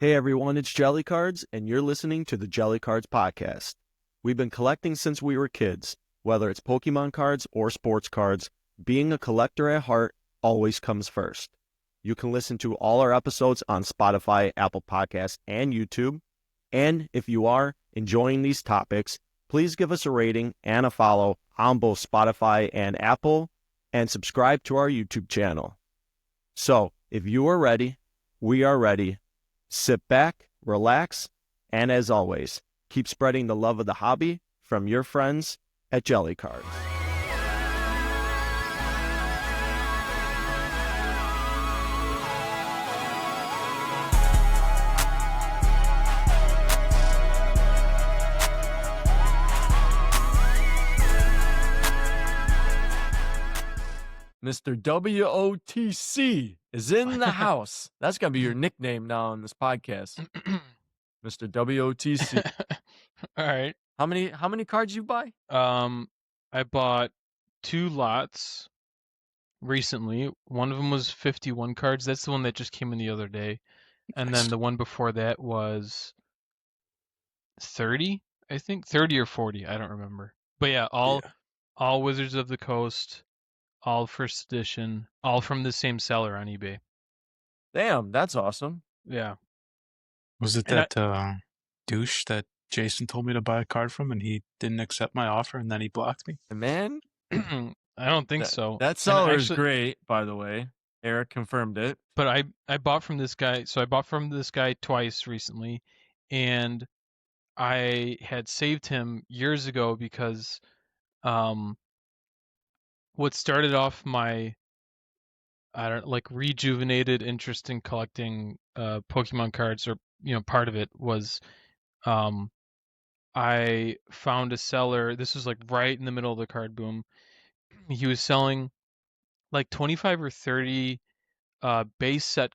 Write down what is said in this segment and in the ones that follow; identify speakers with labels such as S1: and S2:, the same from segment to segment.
S1: Hey everyone, it's Jelly Cards, and you're listening to the Jelly Cards podcast. We've been collecting since we were kids. Whether it's Pokemon cards or sports cards, being a collector at heart always comes first. You can listen to all our episodes on Spotify, Apple Podcasts, and YouTube. And if you are enjoying these topics, please give us a rating and a follow on both Spotify and Apple, and subscribe to our YouTube channel. So, if you are ready, we are ready. Sit back, relax, and as always, keep spreading the love of the hobby from your friends at Jelly Cards.
S2: Mr. WOTC is in the house. That's going to be your nickname now in this podcast. Mr. WOTC.
S3: All right.
S2: How many cards you buy?
S3: I bought 2 lots recently. One of them was 51 cards. That's the one that just came in the other day. And then the one before that was 30, I think. 30 or 40, I don't remember. But yeah, all Wizards of the Coast, all first edition, all from the same seller on eBay.
S2: Damn, that's awesome.
S3: Yeah.
S4: Was it
S3: And
S4: that douche that Jason told me to buy a card from and he didn't accept my offer and then he blocked me?
S2: Man,
S3: I don't think so.
S2: That seller is great, by the way. Eric confirmed it.
S3: But I bought from this guy. So I bought from this guy twice recently, and I had saved him years ago because what started off my rejuvenated interest in collecting Pokemon cards, or part of it was I found a seller. This was like right in the middle of the card boom. He was selling like 25 or 30 base set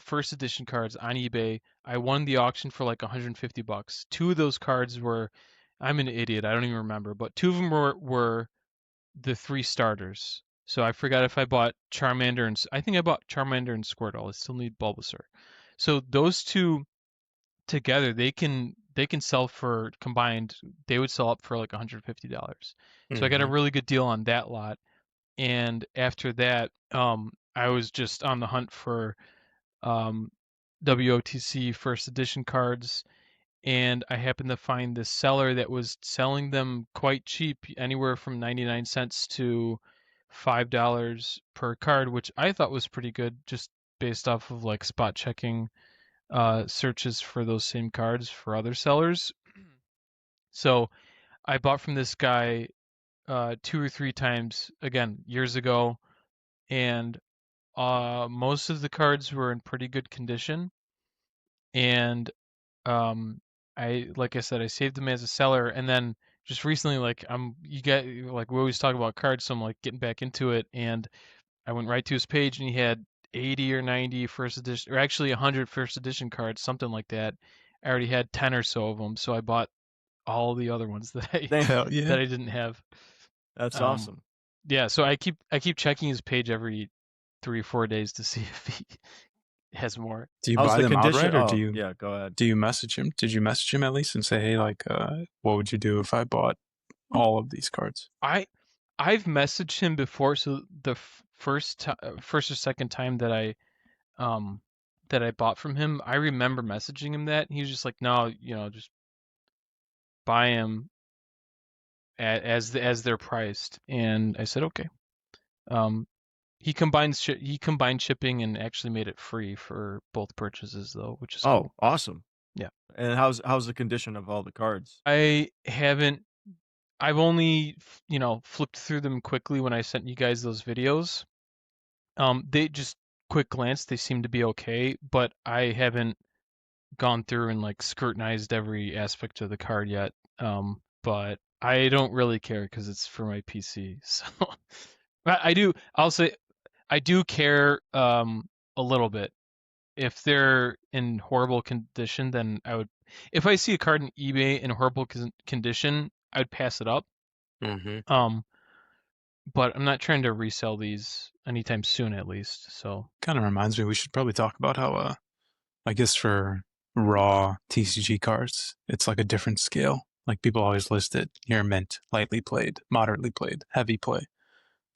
S3: first edition cards on eBay. I won the auction for like $150. 2 of those cards were, I'm an idiot, I don't even remember, but 2 of them were the 3 starters. So I forgot if I bought Charmander and I think I bought Charmander and Squirtle. I still need Bulbasaur. So those 2 together, they can sell for combined. They would sell up for like $150. So I got a really good deal on that lot. And after that, I was just on the hunt for WOTC first edition cards, and I happened to find this seller that was selling them quite cheap, anywhere from 99 cents to $5 per card, which I thought was pretty good, just based off of like spot checking searches for those same cards for other sellers. So I bought from this guy 2 or 3 times, again, years ago, and most of the cards were in pretty good condition, and like I said, I saved them as a seller, and then just recently, we always talk about cards, so I'm like getting back into it, and I went right to his page, and he had 80 or 90 first edition, or actually 100 first edition cards, something like that. I already had 10 or so of them, so I bought all the other ones that I that I didn't have.
S2: That's awesome.
S3: Yeah, so I keep checking his page every 3 or 4 days to see if he has more.
S4: Do you buy them outright, or
S2: yeah, go ahead.
S4: Do you message him? Did you message him at least and say, hey, like, what would you do if I bought all of these cards?
S3: I've messaged him before, so the first or second time that I bought from him, I remember messaging him that. He was just like, no, just buy them as they're priced, and I said okay. He combined shipping and actually made it free for both purchases, though, which is cool.
S2: Awesome.
S3: Yeah.
S2: And how's the condition of all the cards?
S3: I've only flipped through them quickly when I sent you guys those videos. They just quick glance, they seem to be okay, but I haven't gone through and like scrutinized every aspect of the card yet. But I don't really care because it's for my PC. So I'll say I do care a little bit. If they're in horrible condition, then I would. If I see a card in eBay in horrible condition, I'd pass it up.
S4: Mm-hmm.
S3: But I'm not trying to resell these anytime soon, at least. So
S4: kind of reminds me, we should probably talk about how I guess for raw TCG cards, it's like a different scale. Like people always list it near mint, lightly played, moderately played, heavy play.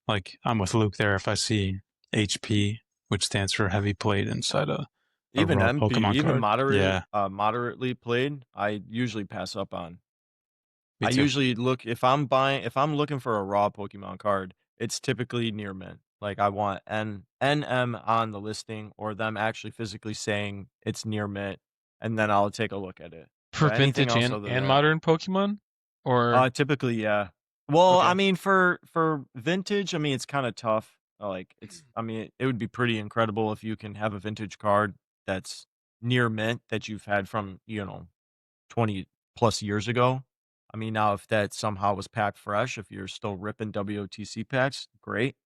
S4: Like I'm with Luke there. If I see HP, which stands for heavy played inside a
S2: Even
S4: raw
S2: MP,
S4: Pokemon
S2: even
S4: card, yeah,
S2: moderately played, I usually pass up on.
S4: me
S2: I
S4: too.
S2: usually look if I'm looking for a raw Pokemon card, it's typically near mint. Like I want NM on the listing or them actually physically saying it's near mint, and then I'll take a look at it.
S3: For
S2: But anything
S3: vintage
S2: else
S3: and,
S2: other than
S3: and
S2: that,
S3: modern Pokemon? Or
S2: typically, yeah. Well, I
S3: okay.
S2: mean, for vintage, I mean, it's kind of tough. Like, I mean, it would be pretty incredible if you can have a vintage card that's near mint that you've had from 20 plus years ago. I mean, now if that somehow was packed fresh, if you're still ripping WOTC packs, great.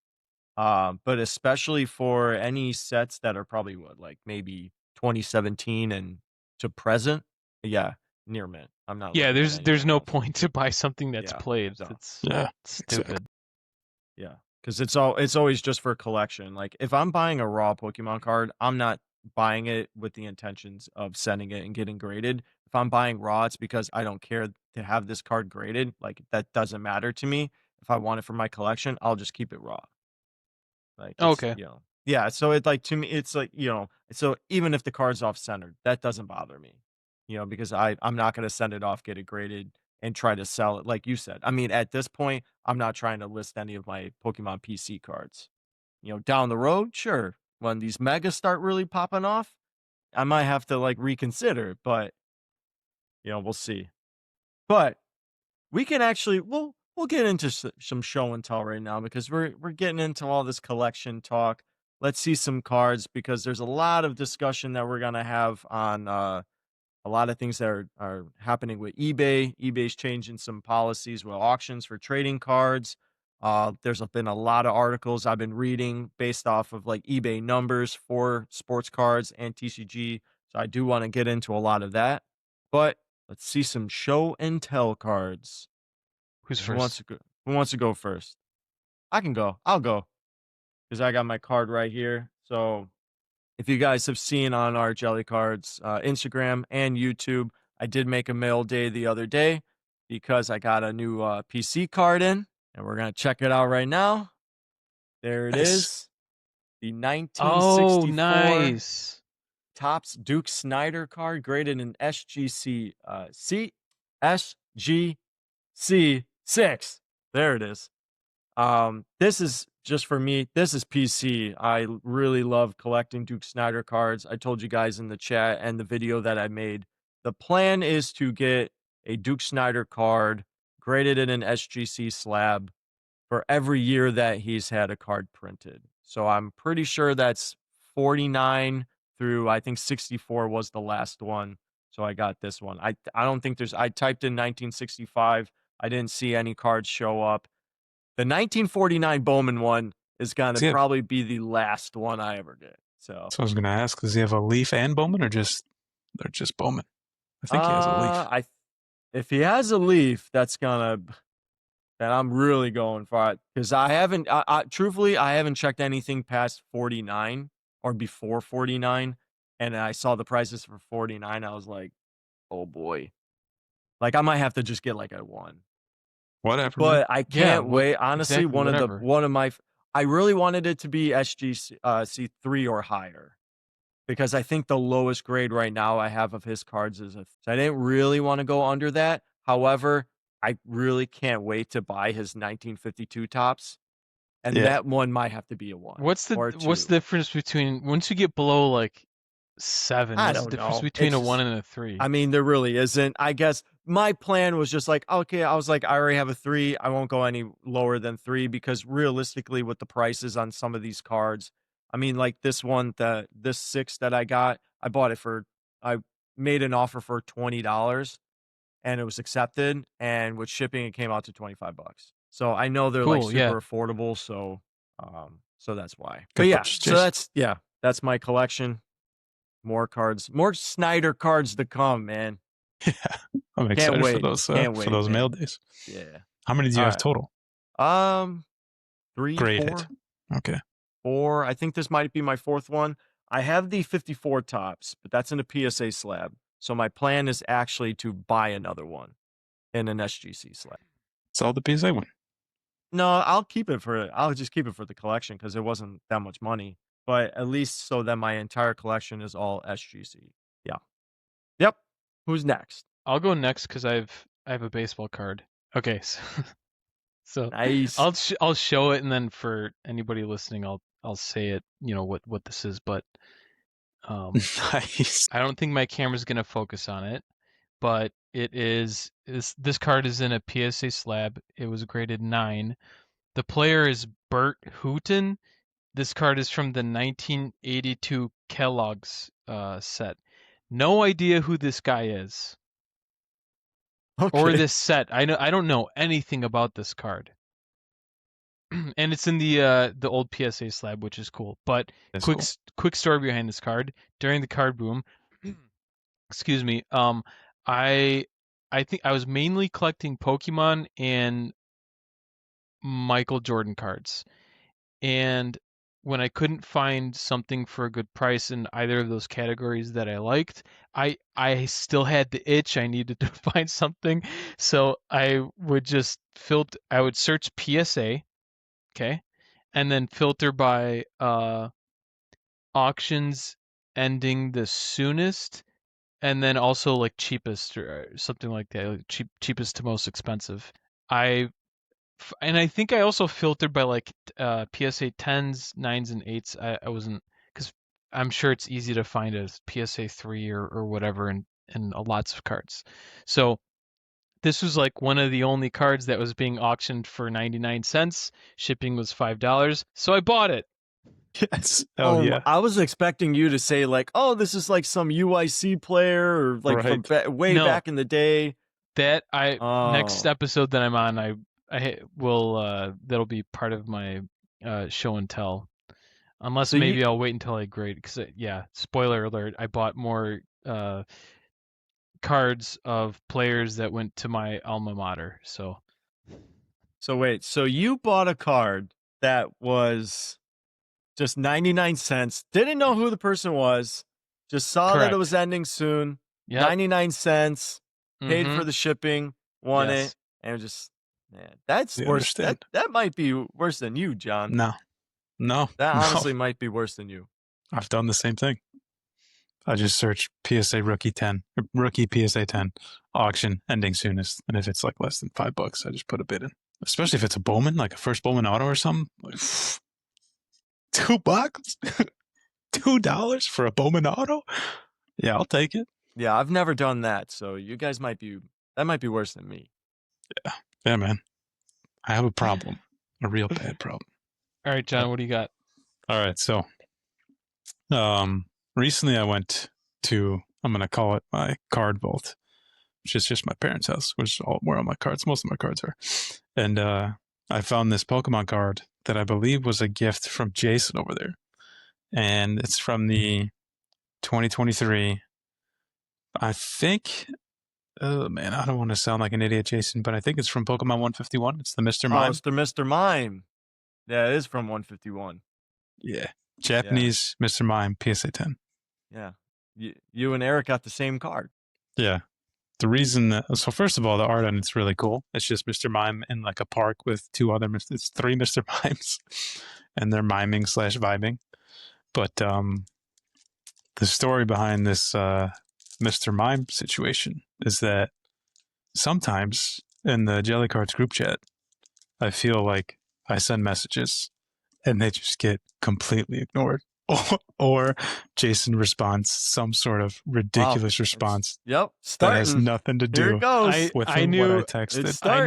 S2: But especially for any sets that are probably what, like maybe 2017 and to present, yeah, near mint. I'm not
S3: Yeah,
S2: looking at
S3: there's
S2: anything
S3: no
S2: else.
S3: point to buy something that's
S2: Yeah,
S3: played.
S2: no,
S3: That's
S4: Yeah, exactly.
S3: stupid.
S2: yeah, because it's always just for collection. Like if I'm buying a raw Pokemon card, I'm not buying it with the intentions of sending it and getting graded. If I'm buying raw, it's because I don't care to have this card graded. Like that doesn't matter to me. If I want it for my collection, I'll just keep it raw. Like it's
S3: Okay.
S2: yeah. So it like to me, it's like So even if the card's off centered, that doesn't bother me. Because I'm not gonna send it off, get it graded, and try to sell it. Like you said, I mean, at this point, I'm not trying to list any of my Pokemon PC cards. Down the road, sure. When these megas start really popping off, I might have to like reconsider. But we'll see. But we can actually we'll get into some show and tell right now because we're getting into all this collection talk. Let's see some cards because there's a lot of discussion that we're gonna have on a lot of things that are happening with eBay. eBay's changing some policies with auctions for trading cards. There's been a lot of articles I've been reading based off of like eBay numbers for sports cards and TCG. So I do want to get into a lot of that. But let's see some show and tell cards.
S3: Who's
S2: Who wants
S3: first?
S2: to go? Who wants to go first? I can go. I'll go because I got my card right here. So if you guys have seen on our Jelly Cards Instagram and YouTube, I did make a mail day the other day because I got a new PC card in, and we're gonna check it out right now. There it
S4: Nice.
S2: is, the
S3: Oh,
S2: 1964
S3: nice.
S2: Topps Duke Snyder card, graded in SGC CSGC 6. There it is. This is just for me. This is PC. I really love collecting Duke Snyder cards. I told you guys in the chat and the video that I made. The plan is to get a Duke Snyder card graded in an SGC slab for every year that he's had a card printed. So I'm pretty sure that's 49 through I think 64 was the last one. So I got this one. I don't think I typed in 1965. I didn't see any cards show up. The 1949 Bowman one is gonna probably be the last one I ever get. So
S4: I was gonna ask, does he have a leaf and Bowman or just Bowman? I think he has a leaf.
S2: If he has a leaf, then I'm really going for it because I haven't. Truthfully, I haven't checked anything past 49 or before 49, and I saw the prices for 49. I was like, oh boy, like I might have to just get like a one.
S4: Whatever, man.
S2: But I
S3: Yeah,
S2: can't wait. Honestly,
S3: exactly, whatever.
S2: I really wanted it to be SGC 3 or higher because I think the lowest grade right now I have of his cards is so I didn't really want to go under that. However, I really can't wait to buy his 1952 tops, and
S4: Yeah.
S2: that one might have to be a 1
S3: What's the
S2: or 2.
S3: difference between once you get below like 7?
S2: I
S3: What's the
S2: don't
S3: difference
S2: know.
S3: between
S2: It's
S3: a 1
S2: just
S3: and a 3?
S2: I mean, there really isn't. I guess my plan was just like, okay, I was like, I already have a 3. I won't go any lower than 3 because realistically, with the prices on some of these cards, I mean, like this 6 that I got, I made an offer for $20 and it was accepted. And with shipping, it came out to $25. So I know they're like
S3: Cool, yeah.
S2: super affordable. So that's why. But
S4: Good
S2: yeah,
S4: purchase,
S2: so
S4: Jason.
S2: that's my collection. More cards, more Snyder cards to come, man.
S4: Yeah, I'm excited
S2: Can't
S4: for
S2: wait.
S4: those
S2: Can't wait, man.
S4: mail days.
S2: Yeah.
S4: How many do you
S2: All
S4: have
S2: right.
S4: total?
S2: 3,
S4: Graded.
S2: 4,
S4: Okay.
S2: 4. I think this might be my 4th one. I have the 54 tops, but that's in a PSA slab. So my plan is actually to buy another one in an SGC slab.
S4: Sell the PSA one.
S2: No, I'll just keep it for the collection because it wasn't that much money. But at least so that my entire collection is all SGC. Yeah. Yep. Who's next?
S3: I'll go next because I have a baseball card. Okay, so
S2: Nice.
S3: I'll show it, and then for anybody listening, I'll say it. You know what this is, but
S4: Nice.
S3: I don't think my camera's gonna focus on it. But it is this card is in a PSA slab. It was graded 9. The player is Bert Hooton. This card is from the 1982 Kellogg's set. No idea who this guy is
S2: Okay.
S3: or this set. I don't know anything about this card. And it's in the old PSA slab, which is cool. But
S4: That's
S3: quick story behind this card. During the card boom, excuse me, I think I was mainly collecting Pokemon and Michael Jordan cards. And when I couldn't find something for a good price in either of those categories that I liked, I still had the itch. I needed to find something. So I would just I would search PSA, okay? And then filter by auctions ending the soonest, and then also like cheapest or something like that, like cheapest to most expensive. And I think I also filtered by like PSA 10s, 9s, and 8s. I wasn't, because I'm sure it's easy to find a PSA 3 or whatever in lots of cards. So this was like one of the only cards that was being auctioned for 99 cents. Shipping was $5. So I bought it.
S4: Yes. Oh yeah.
S2: I was expecting you to say like, "Oh, this is like some UIC player or like from way
S3: No.
S2: back in the day."
S3: That next episode that I'm on, I will that'll be part of my show and tell. Unless
S2: So
S3: maybe I'll wait until I grade, because yeah, spoiler alert, I bought more cards of players that went to my alma mater. So
S2: wait, so you bought a card that was just 99 cents, didn't know who the person was, just saw that it was ending soon, 99 cents, paid for the shipping, won it, and just, man, that's worse. That might be worse than you, John.
S4: No.
S2: That honestly might be worse than you.
S4: I've done the same thing. I just search PSA rookie 10, or rookie PSA 10 auction ending soonest, and if it's like less than $5, I just put a bid in. Especially if it's a Bowman, like a first Bowman auto or something. Like, $2? $2 for a Bowman auto? Yeah, I'll take it.
S2: Yeah, I've never done that, so you guys might be worse than me.
S4: Yeah, man. I have a problem, a real bad problem.
S3: All right, John, what do you got?
S4: All right, so recently I went to, I'm going to call it my card vault, which is just my parents' house, which is where all my cards, most of my cards are. And I found this Pokemon card that I believe was a gift from Jason over there. And it's from the 2023, I think, oh man, I don't want to sound like an idiot, Jason, but I think it's from Pokemon 151. It's the Mr. Mime.
S2: Oh, it's the Mr. Mime. Yeah, it is from 151.
S4: Yeah. Japanese Mr. Mime, PSA 10.
S2: Yeah. You and Eric got the same card.
S4: Yeah. The reason, so first of all, the art on it's really cool. It's just Mr. Mime in like a park with it's 3 Mr. Mimes, and they're miming / vibing. But the story behind this Mr. Mime situation is that sometimes in the Jelly Cards group chat, I feel like I send messages and they just get completely ignored. Or Jason responds some sort of ridiculous response.
S2: That
S4: has nothing to do
S2: with
S3: what I
S2: texted.
S3: I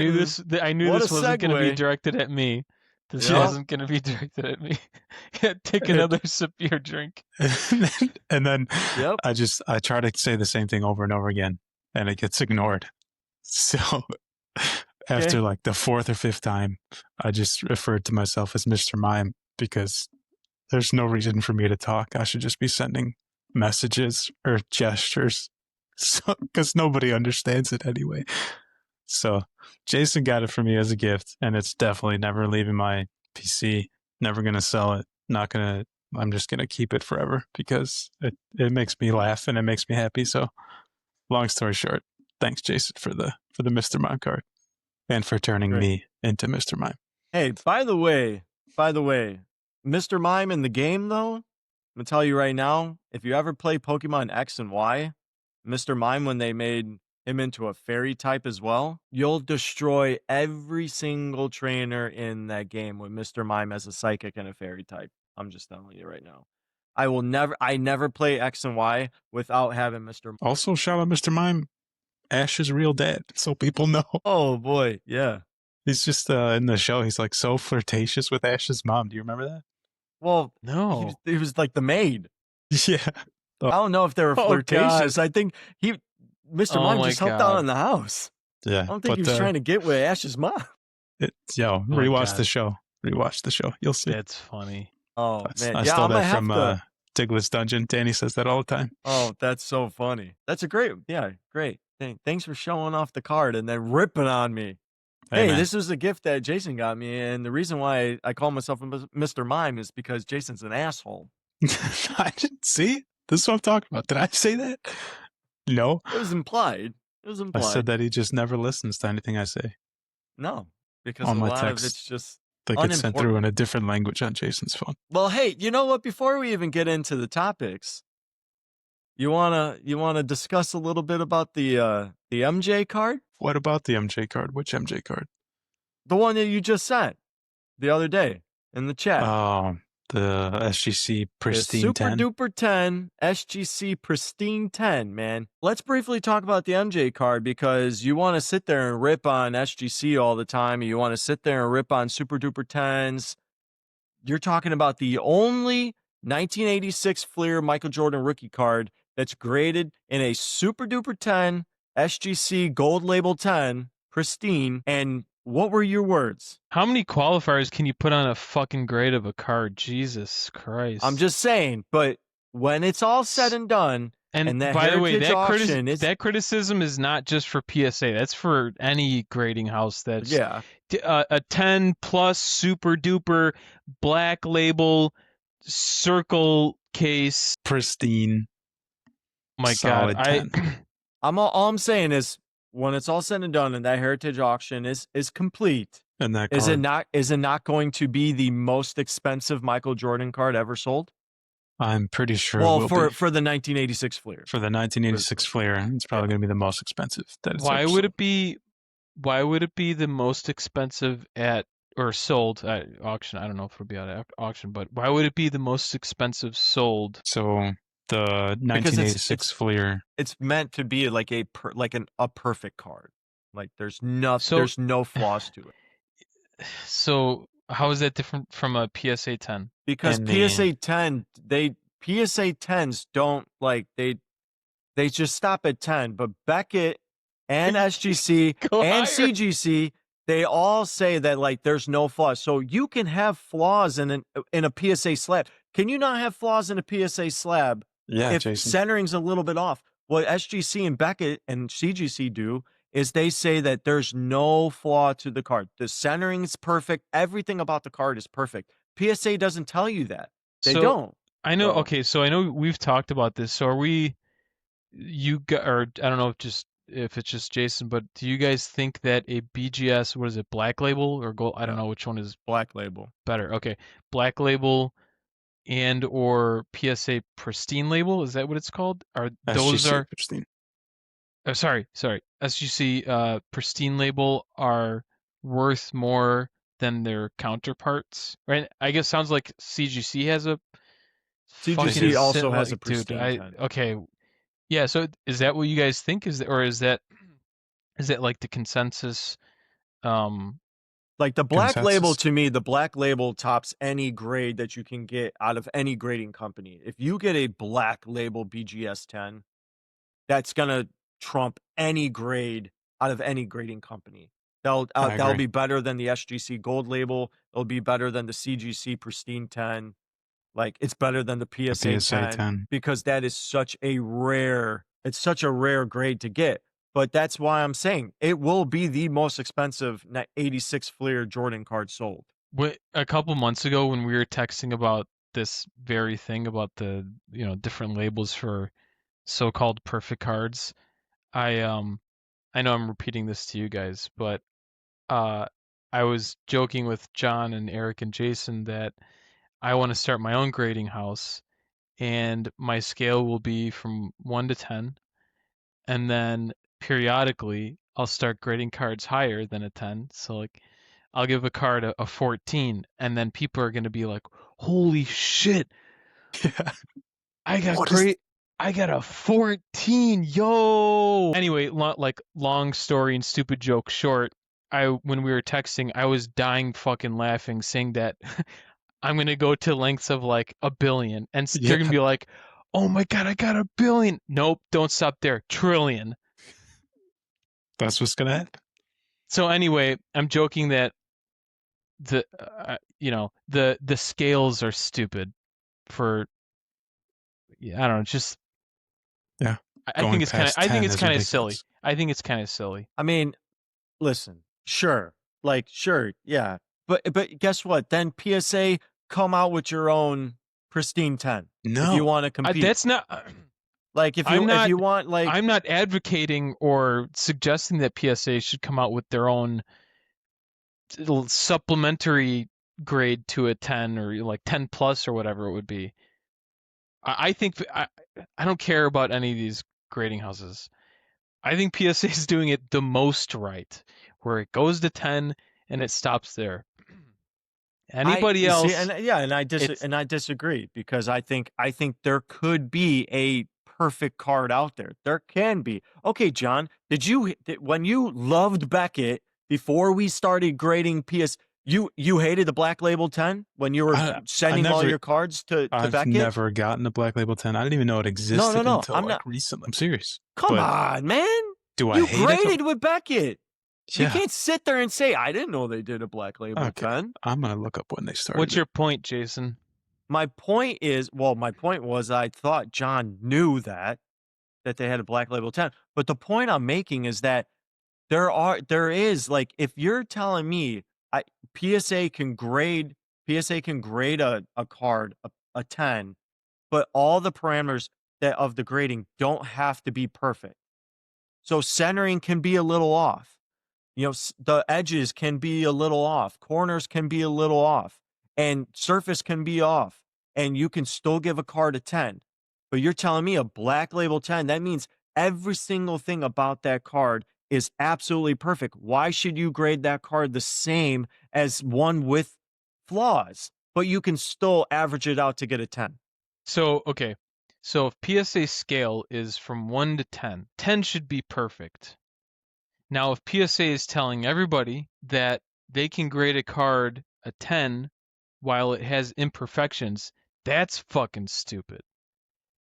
S3: knew this wasn't going to be directed at me. This wasn't going to be directed at me. Take another sip of your drink.
S4: And then I try to say the same thing over and over again, and it gets ignored. So after like the 4th or 5th time, I just referred to myself as Mr. Mime because there's no reason for me to talk. I should just be sending messages or gestures because nobody understands it anyway. So Jason got it for me as a gift, and it's definitely never leaving my PC. Never going to sell it. Not going to I'm just gonna keep it forever because it makes me laugh and it makes me happy. So, long story short, thanks Jason for the Mr. Mime card and for turning
S2: Great.
S4: me into Mr. Mime.
S2: Hey, by the way, Mr. Mime in the game though, I'm gonna tell you right now, if you ever play Pokemon X and Y, Mr. Mime, when they made him into a fairy type as well, you'll destroy every single trainer in that game with Mr. Mime as a psychic and a fairy type. I'm just telling you right now. I never play X and Y without having Mr.
S4: Also, shout out Mr. Mime, Ash's real dad, so people know.
S2: Oh boy, yeah.
S4: He's just in the show. He's like so flirtatious with Ash's mom. Do you remember that?
S2: Well,
S3: No.
S2: he was like the maid.
S4: Yeah.
S2: I don't know if they were
S3: Oh,
S2: flirtatious. I think Mr.
S3: Oh
S2: Mime
S3: my
S2: just helped out
S3: God.
S2: in the house.
S4: Yeah.
S2: I don't think he was trying to get with Ash's mom.
S4: Rewatch
S3: God.
S4: the show. Rewatch the show. You'll see.
S3: That's funny.
S2: Oh man,
S4: I
S2: yeah,
S4: stole
S2: I'm
S4: that
S2: gonna have
S4: from
S2: to.
S4: Diglett's Dungeon. Danny says that all the time.
S2: Oh, that's so funny. That's a great, great thing. Thanks for showing off the card and then ripping on me. Hey,
S4: man.
S2: this was a gift that Jason got me, and the reason why I call myself Mr. Mime is because Jason's an asshole.
S4: I didn't see. This is what I'm talking about. Did I say that? No.
S2: It was implied.
S4: I said that he just never listens to anything I say.
S2: No, because
S4: All
S2: a
S4: my
S2: lot of
S4: texts,
S2: it's just
S4: they get sent through in
S2: unimportant.
S4: a different language on Jason's phone.
S2: Well, hey, you know what? Before we even get into the topics, you wanna discuss a little bit about the MJ card,
S4: What about the MJ card? Which MJ card?
S2: the one that you just sent the other day in the chat.
S4: Oh, the SGC
S2: The
S4: Pristine
S2: Super
S4: 10.
S2: Duper 10 SGC Pristine 10, man. Let's briefly talk about the MJ card because you want to sit there and rip on SGC all the time. You want to sit there and rip on Super Duper 10s. You're talking about the only 1986 Fleer Michael Jordan rookie card that's graded in a Super Duper 10 SGC Gold Label 10 Pristine. And what were your words?
S3: How many qualifiers can you put on a fucking grade of a card? Jesus Christ.
S2: I'm just saying, but when it's all said and done, and that
S3: by the way,
S2: Heritage auction is
S3: that criticism is not just for PSA. That's for any grading house that's a 10 plus super duper black label circle case.
S4: Pristine.
S3: Oh my
S4: solid
S3: God.
S4: 10.
S2: all I'm saying is when it's all said and done and that Heritage auction is complete,
S4: And that
S2: is
S4: card,
S2: it not going to be the most expensive Michael Jordan card ever sold?
S4: I'm pretty sure
S2: Well,
S4: will
S2: for
S4: be.
S2: the 1986 Fleer.
S4: For the 1986 Fleer, it's probably going to be the most expensive.
S3: Why would it be the most expensive at or sold at auction? I don't know if it'll be at auction, but why would it be the most expensive sold?
S4: So the 1986 Fleer.
S2: It's meant to be like a perfect card. Like there's no flaws to it.
S3: So how is that different from a PSA 10?
S2: Because PSA 10s don't they just stop at 10, but Beckett and SGC and CGC, they all say that like there's no flaws. So you can have flaws in a PSA slab. Can you not have flaws in a PSA slab?
S4: Yeah,
S2: if
S4: Jason.
S2: Centering's a little bit off. What SGC and Beckett and CGC do is they say that there's no flaw to the card. The centering's perfect. Everything about the card is perfect. PSA doesn't tell you that. They don't.
S3: I know. Okay, so I know we've talked about this. So are we? Or I don't know if it's just Jason, but do you guys think that a BGS, what is it, Black Label or Gold? I don't know which one is
S2: Black Label
S3: better. Okay, Black Label and or PSA Pristine Label, is that what it's called?
S4: SGC Pristine.
S3: Oh, sorry. SGC Pristine Label are worth more than their counterparts, right? I guess sounds like CGC has a.
S2: CGC also has a Pristine.
S3: Okay, yeah. So is that what you guys think? Is that like the consensus?
S2: Like the Black Label, to me, the Black Label tops any grade that you can get out of any grading company. If you get a Black Label BGS 10, that's gonna trump any grade out of any grading company. That'll be better than the SGC Gold Label. It'll be better than the CGC Pristine 10. Like it's better than the PSA 10 because that is such a rare grade to get. But that's why I'm saying it will be the most expensive 86 Fleer Jordan card sold.
S3: A couple months ago when we were texting about this very thing about the different labels for so-called perfect cards. I know I'm repeating this to you guys, but I was joking with John and Eric and Jason that I want to start my own grading house, and my scale will be from 1 to 10, and then periodically I'll start grading cards higher than a 10. So like I'll give a card a 14, and then people are going to be like, "Holy shit,
S4: Yeah.
S3: I got
S4: What is-
S3: great. I got a 14, yo!" Anyway, long story and stupid joke short, when we were texting, I was dying fucking laughing, saying that I'm gonna go to lengths of like a billion, and they're gonna
S4: Yeah.
S3: be like, "Oh my god, I got a billion!" Nope, don't stop there. Trillion.
S4: That's what's gonna happen.
S3: So anyway, I'm joking that the the scales are stupid for I don't know, just
S4: Yeah.
S3: I think
S4: Going
S3: it's kind of
S4: past 10 is
S3: silly.
S4: ridiculous.
S3: I think it's kind of silly.
S2: I mean, listen, sure, yeah, but guess what? Then PSA, come out with your own pristine 10 if you
S4: No.
S2: want to compete.
S3: That's not.
S2: Like if
S3: I'm not.
S2: you want like
S3: I'm not advocating or suggesting that PSA should come out with their own little supplementary grade to a 10 or like 10 plus or whatever it would be. I think I don't care about any of these grading houses. I think PSA is doing it the most right, where it goes to 10 and it stops there. Anybody
S2: you see,
S3: else?
S2: and I disagree because I think there could be a perfect card out there. There can be. Okay, John, when you loved Beckett before we started grading PS, you hated the Black Label 10 when you were sending all your cards to
S4: I've
S2: Beckett?
S4: never gotten a Black Label 10. I didn't even know it existed
S2: No,
S4: until like recently. I'm serious.
S2: Come
S4: But
S2: on, man.
S4: do I
S2: You
S4: hate
S2: graded
S4: it?
S2: with Beckett.
S4: Yeah.
S2: You can't sit there and say, I didn't know they did a Black Label 10.
S4: I'm going to look up when they started.
S3: What's your point, Jason?
S2: My point was I thought John knew that they had a Black Label 10. But the point I'm making is that there is like, if you're telling me PSA can grade a card a 10, but all the parameters of the grading don't have to be perfect. So centering can be a little off. The edges can be a little off. Corners can be a little off. And surface can be off. And you can still give a card a 10. But you're telling me a Black Label 10, that means every single thing about that card is absolutely perfect. Why should you grade that card the same as one with flaws? But you can still average it out to get a 10.
S3: So, okay. So if PSA scale is from 1 to 10, 10 should be perfect. Now, if PSA is telling everybody that they can grade a card a 10 while it has imperfections, that's fucking stupid.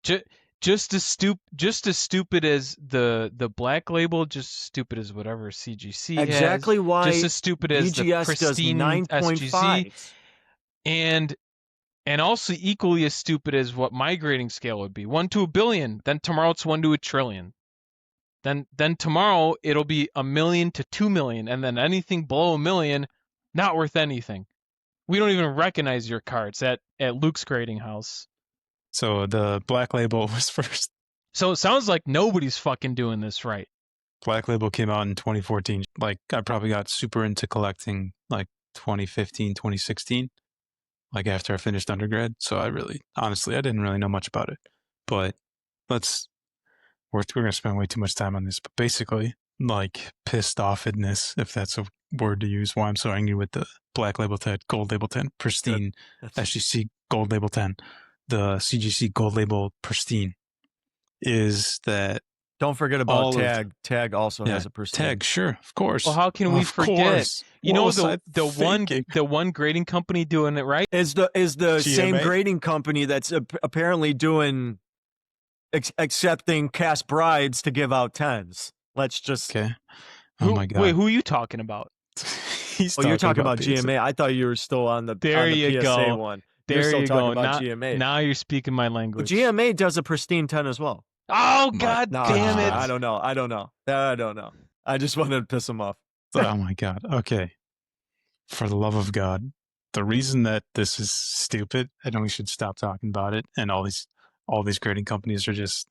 S3: Just as stupid as the Black Label, just as stupid as whatever CGC
S2: Exactly
S3: has,
S2: why
S3: just as stupid as the
S2: BGS
S3: pristine
S2: does 9.5.
S3: SGC, and also equally as stupid as what my grading scale would be. 1 to a billion, then tomorrow it's 1 to a trillion. Then tomorrow it'll be 1 million to 2 million, and then anything below 1 million, not worth anything. We don't even recognize your cards at Luke's grading house.
S4: So the Black Label was first.
S3: So it sounds like nobody's fucking doing this right.
S4: Black Label came out in 2014. Like I probably got super into collecting like 2015, 2016, like after I finished undergrad. So honestly, I didn't really know much about it. But we're going to spend way too much time on this. But basically, like pissed offedness, if that's a word to use, why I'm so angry with the Black Label 10, Gold Label 10, pristine SGC Gold Label 10, the CGC Gold Label pristine, is that
S2: don't forget about Tag. Tag also has a pristine.
S4: Tag, sure, of course.
S3: Well, how can we forget? You know, the one grading company doing it right
S2: is the same grading company that's apparently doing accepting cash bribes to give out 10s. Let's just
S4: okay. Oh my god!
S3: Wait, who are you talking about?
S2: You're talking about GMA. I thought you were still on the PSA one.
S3: There
S2: you're still
S3: you
S2: talking
S3: go.
S2: about GMA.
S3: Now you're speaking my language.
S2: But GMA does a pristine 10 as well.
S3: Oh god damn it!
S2: I don't know. I just wanted to piss him off.
S4: Oh my god. Okay. For the love of God, the reason that this is stupid, and we should stop talking about it, and all these grading companies are just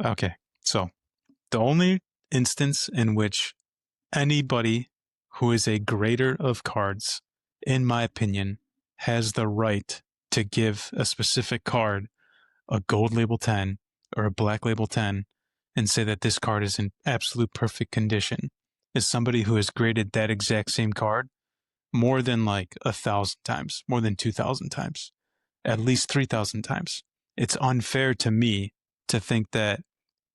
S4: okay. So the only instance in which anybody who is a grader of cards, in my opinion, has the right to give a specific card a gold label 10 or a black label 10 and say that this card is in absolute perfect condition is somebody who has graded that exact same card more than like 1,000 times, more than 2,000 times, at least 3,000 times. It's unfair to me to think that,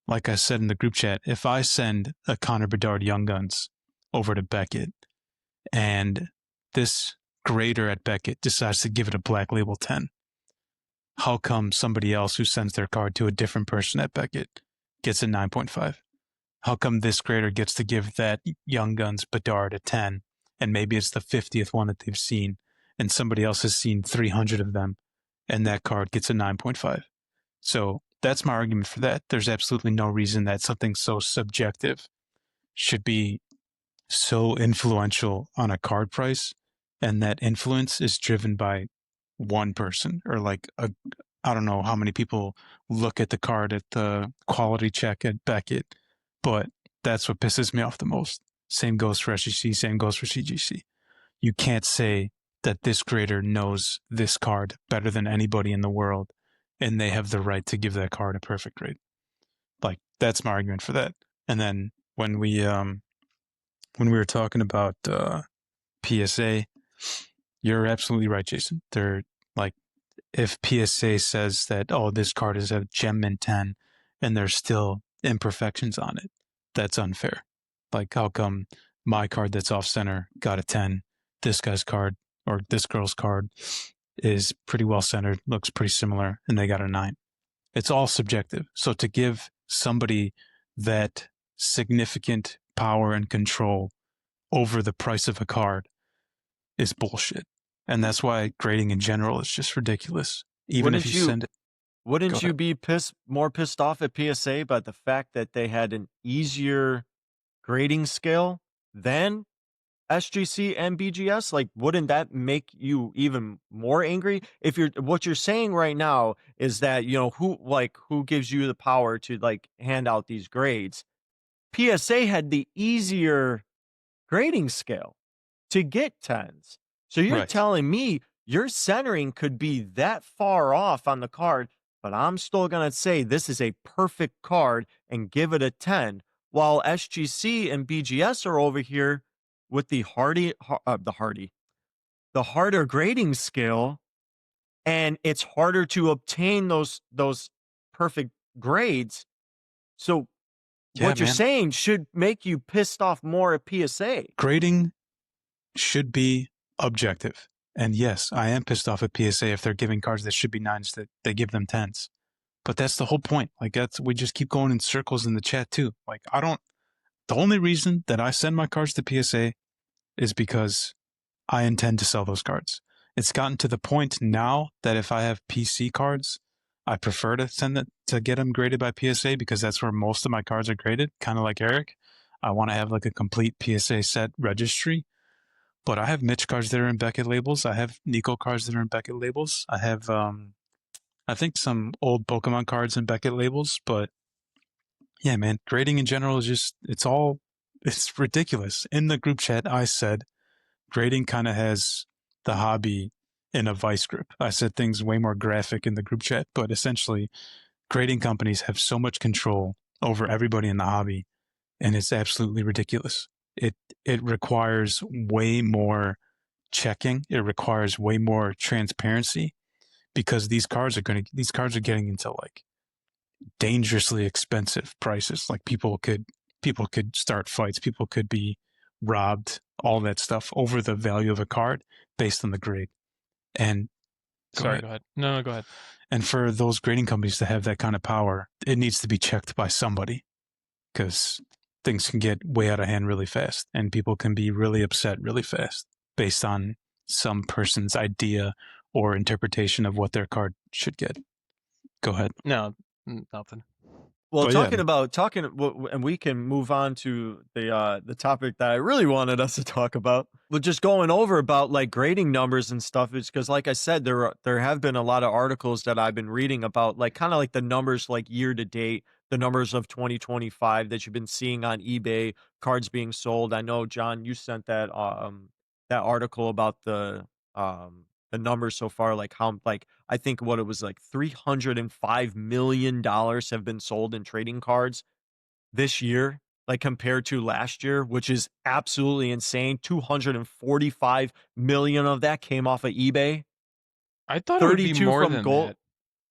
S4: like I said in the group chat, if I send a Connor Bedard Young Guns over to Beckett and this grader at Beckett decides to give it a black label 10, how come somebody else who sends their card to a different person at Beckett gets a 9.5? How come this grader gets to give that Young Guns Bedard a 10, and maybe it's the 50th one that they've seen, and somebody else has seen 300 of them, and that card gets a 9.5? So that's my argument for that. There's absolutely no reason that something so subjective should be so influential on a card price, and that influence is driven by one person or like I don't know how many people look at the card at the quality check at Beckett, but that's what pisses me off the most. Same goes for SGC, same goes for CGC. You can't say that this grader knows this card better than anybody in the world, and they have the right to give that card a perfect grade. Like, that's my argument for that. And then when we were talking about PSA, you're absolutely right, Jason. They're like, if PSA says that, oh, this card is a gem mint 10 and there's still imperfections on it, that's unfair. Like, how come my card that's off center got a 10, this guy's card or this girl's card is pretty well centered, looks pretty similar, and they got a 9? It's all subjective. So to give somebody that significant power and control over the price of a card is bullshit. And that's why grading in general is just ridiculous. Even if you send it.
S2: Wouldn't you be more pissed off at PSA by the fact that they had an easier grading scale than SGC and BGS? Like, wouldn't that make you even more angry? If what you're saying right now is that, who gives you the power to like hand out these grades? PSA had the easier grading scale to get 10s. So you're telling me your centering could be that far off on the card, but I'm still going to say this is a perfect card and give it a 10, while SGC and BGS are over here with the harder grading scale, and it's harder to obtain those perfect grades. So what you're saying should make you pissed off more at PSA.
S4: Grading should be objective. And yes, I am pissed off at PSA if they're giving cards that should be 9s that they give them 10s. But that's the whole point. Like, we just keep going in circles in the chat too. Like, the only reason that I send my cards to PSA is because I intend to sell those cards. It's gotten to the point now that if I have PC cards, I prefer to get them graded by PSA because that's where most of my cards are graded. Kind of like Eric. I want to have like a complete PSA set registry. But I have Mitch cards that are in Beckett labels. I have Nico cards that are in Beckett labels. I have, I think, some old Pokemon cards in Beckett labels. But yeah, man, grading in general is just, it's ridiculous. In the group chat, I said grading kind of has the hobby in a vice grip. I said things way more graphic in the group chat, but essentially, grading companies have so much control over everybody in the hobby, and it's absolutely ridiculous. It requires way more checking. It requires way more transparency because these cards are getting into like dangerously expensive prices. Like people could start fights. People could be robbed. All that stuff over the value of a card based on the grade. And
S3: go ahead. No, go ahead.
S4: And for those grading companies to have that kind of power, it needs to be checked by somebody because things can get way out of hand really fast and people can be really upset really fast based on some person's idea or interpretation of what their card should get. Go ahead.
S3: No, nothing.
S2: Well,
S4: But yeah,
S2: and we can move on to the topic that I really wanted us to talk about. But just going over about like grading numbers and stuff is because, like I said, there have been a lot of articles that I've been reading about, like kind of like the numbers like year to date, the numbers of 2025 that you've been seeing on eBay, cards being sold. I know, John, you sent that article about the numbers so far, like how like I think what it was like $305 million have been sold in trading cards this year, like compared to last year, which is absolutely insane. 245 million of that came off of eBay.
S3: I thought it would be
S2: 32
S3: more
S2: from
S3: than
S2: gold.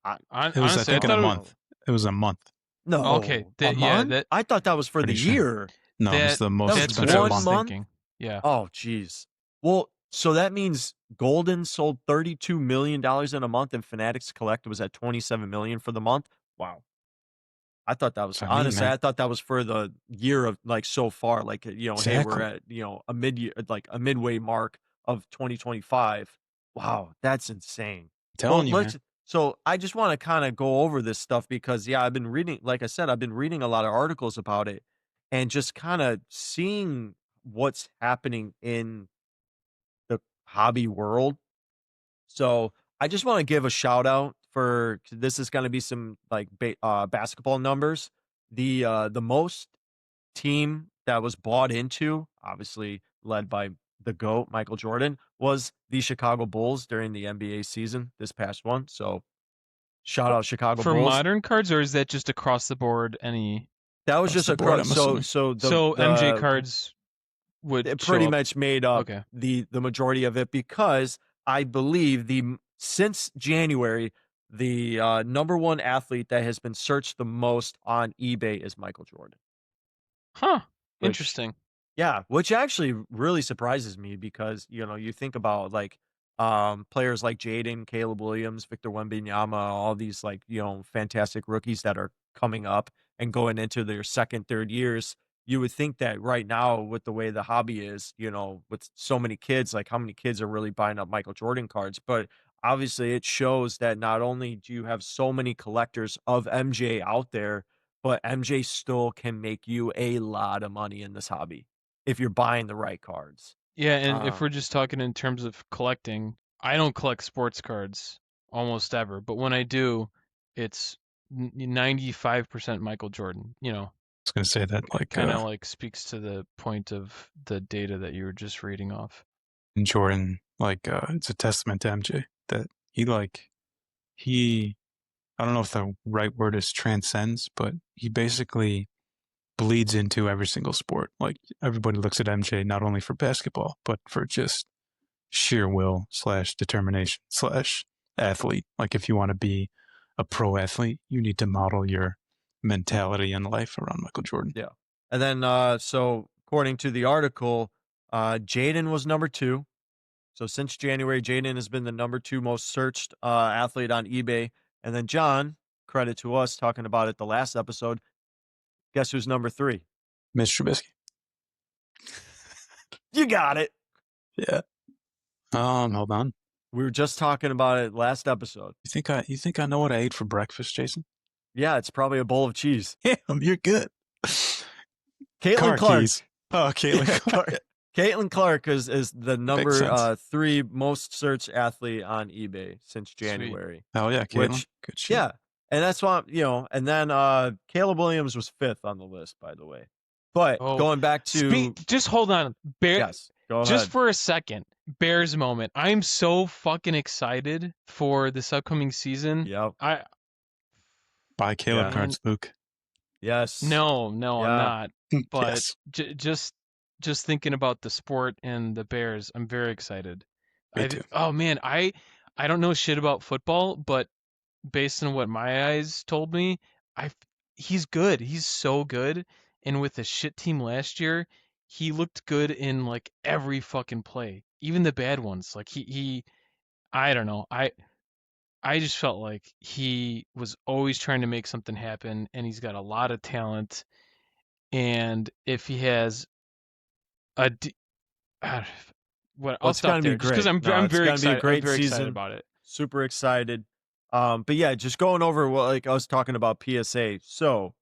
S3: that.
S2: I,
S4: it was, I
S3: Honestly, I
S4: think, in a
S3: thought it would,
S4: month. It was a month.
S3: okay,
S2: no, a
S3: yeah,
S2: month? I thought that was for the
S4: Pretty sure.
S2: year.
S4: No, it was the most
S2: was
S3: that's what I
S4: expensive
S3: was
S2: one
S4: month.
S2: month?
S3: thinking. Yeah.
S2: Oh, geez. Well, so that means Golden sold $32 million in a month, and Fanatics Collect was at $27 million for the month. Wow. I thought that was
S4: That's what I mean,
S2: honestly,
S4: man.
S2: I thought that was for the year of like so far, like hey, we're
S4: Exactly.
S2: at a mid year, like a midway mark of 2025. Wow, that's insane.
S4: I'm telling you, man.
S2: So I just want to kind of go over this stuff because yeah, I've been reading, like I said, I've been reading a lot of articles about it and just kind of seeing what's happening in the hobby world. So I just want to give a shout out for this is going to be some like basketball numbers. The most team that was bought into, obviously led by the GOAT, Michael Jordan, was the Chicago Bulls during the NBA season, this past one. So shout out Chicago
S3: For
S2: Bulls.
S3: modern cards, or is that just across the board? Any?
S2: That was
S4: Across
S2: just
S4: the board,
S2: across.
S4: I'm assuming.
S2: So
S3: So MJ cards would
S2: it
S3: show
S2: pretty
S3: up.
S2: much made up
S3: Okay.
S2: the majority of it because I believe since January, the number one athlete that has been searched the most on eBay is Michael Jordan.
S3: Huh.
S2: Which,
S3: Interesting.
S2: yeah, which actually really surprises me because you think about like players like Jaden, Caleb Williams, Victor Wembanyama, all these like fantastic rookies that are coming up and going into their second, third years. You would think that right now, with the way the hobby is, with so many kids, like how many kids are really buying up Michael Jordan cards? But obviously, it shows that not only do you have so many collectors of MJ out there, but MJ still can make you a lot of money in this hobby if you're buying the right cards.
S3: Yeah, and if we're just talking in terms of collecting, I don't collect sports cards almost ever, but when I do, it's 95% Michael Jordan.
S4: I was gonna say that like
S3: Kind of like speaks to the point of the data that you were just reading off.
S4: in Jordan, like it's a testament to MJ that he I don't know if the right word is transcends, but he basically bleeds into every single sport. Like everybody looks at MJ not only for basketball, but for just sheer will / determination / athlete. Like if you want to be a pro athlete, you need to model your mentality and life around Michael Jordan.
S2: Yeah. And then, so according to the article, Jaden was number 2. So since January, Jaden has been the number 2 most searched athlete on eBay. And then John, credit to us talking about it the last episode. Guess who's number 3?
S4: Mitch Trubisky.
S2: You got it.
S4: Yeah. Hold on.
S2: We were just talking about it last episode.
S4: You think I know what I ate for breakfast, Jason?
S2: Yeah, it's probably a bowl of cheese.
S4: Damn, you're good.
S2: Caitlin
S4: Car
S2: Clark.
S4: keys. Oh, Caitlin Clark.
S2: Caitlin Clark is the number
S4: sense.
S2: 3 most searched athlete on eBay since January.
S4: Oh yeah, Caitlin. Good shit.
S2: Yeah, and that's why and then Caleb Williams was 5th on the list, by the way. But going back to
S3: just hold on,
S2: yes, go ahead.
S3: Just for a second, Bears moment. I'm so fucking excited for this upcoming season.
S2: Yep.
S4: Buy Caleb cards, Luke.
S2: Yes.
S3: No, I'm not. But
S4: yes.
S3: just thinking about the sport and the Bears, I'm very excited.
S4: Me too.
S3: Oh man, I don't know shit about football, but based on what my eyes told me, he's good. He's so good. And with the shit team last year, he looked good in like every fucking play, even the bad ones. Like he I don't know. I just felt like he was always trying to make something happen, and he's got a lot of talent. And if he has a I'll stop there because I'm very excited. I'm very excited about it.
S2: Super excited. But yeah, just going over what like I was talking about PSA. So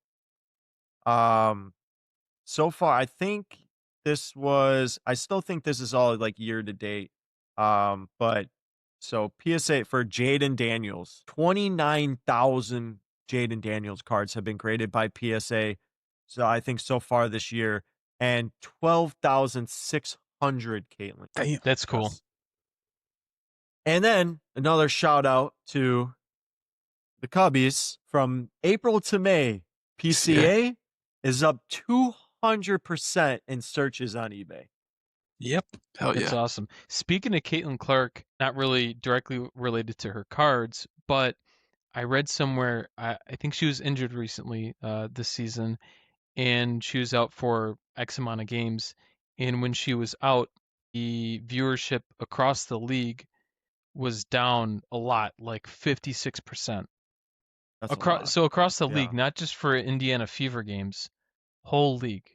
S2: So far, I still think this is all like year to date. But so PSA for Jaden Daniels, 29,000 Jaden Daniels cards have been graded by PSA. So I think so far this year, and 12,600 Caitlin.
S4: Damn.
S3: That's cool.
S2: Yes. And then another shout out to the Cubbies from April to May. PCA is up 200% in searches on eBay.
S4: Yep. Hell
S3: That's
S4: yeah.
S3: awesome. Speaking of Caitlin Clark, not really directly related to her cards, but I read somewhere, I think she was injured recently this season, and she was out for X amount of games. And when she was out, the viewership across the league was down a lot, like 56%.
S2: That's a lot.
S3: Across the
S2: Yeah.
S3: league, not just for Indiana Fever games, whole league.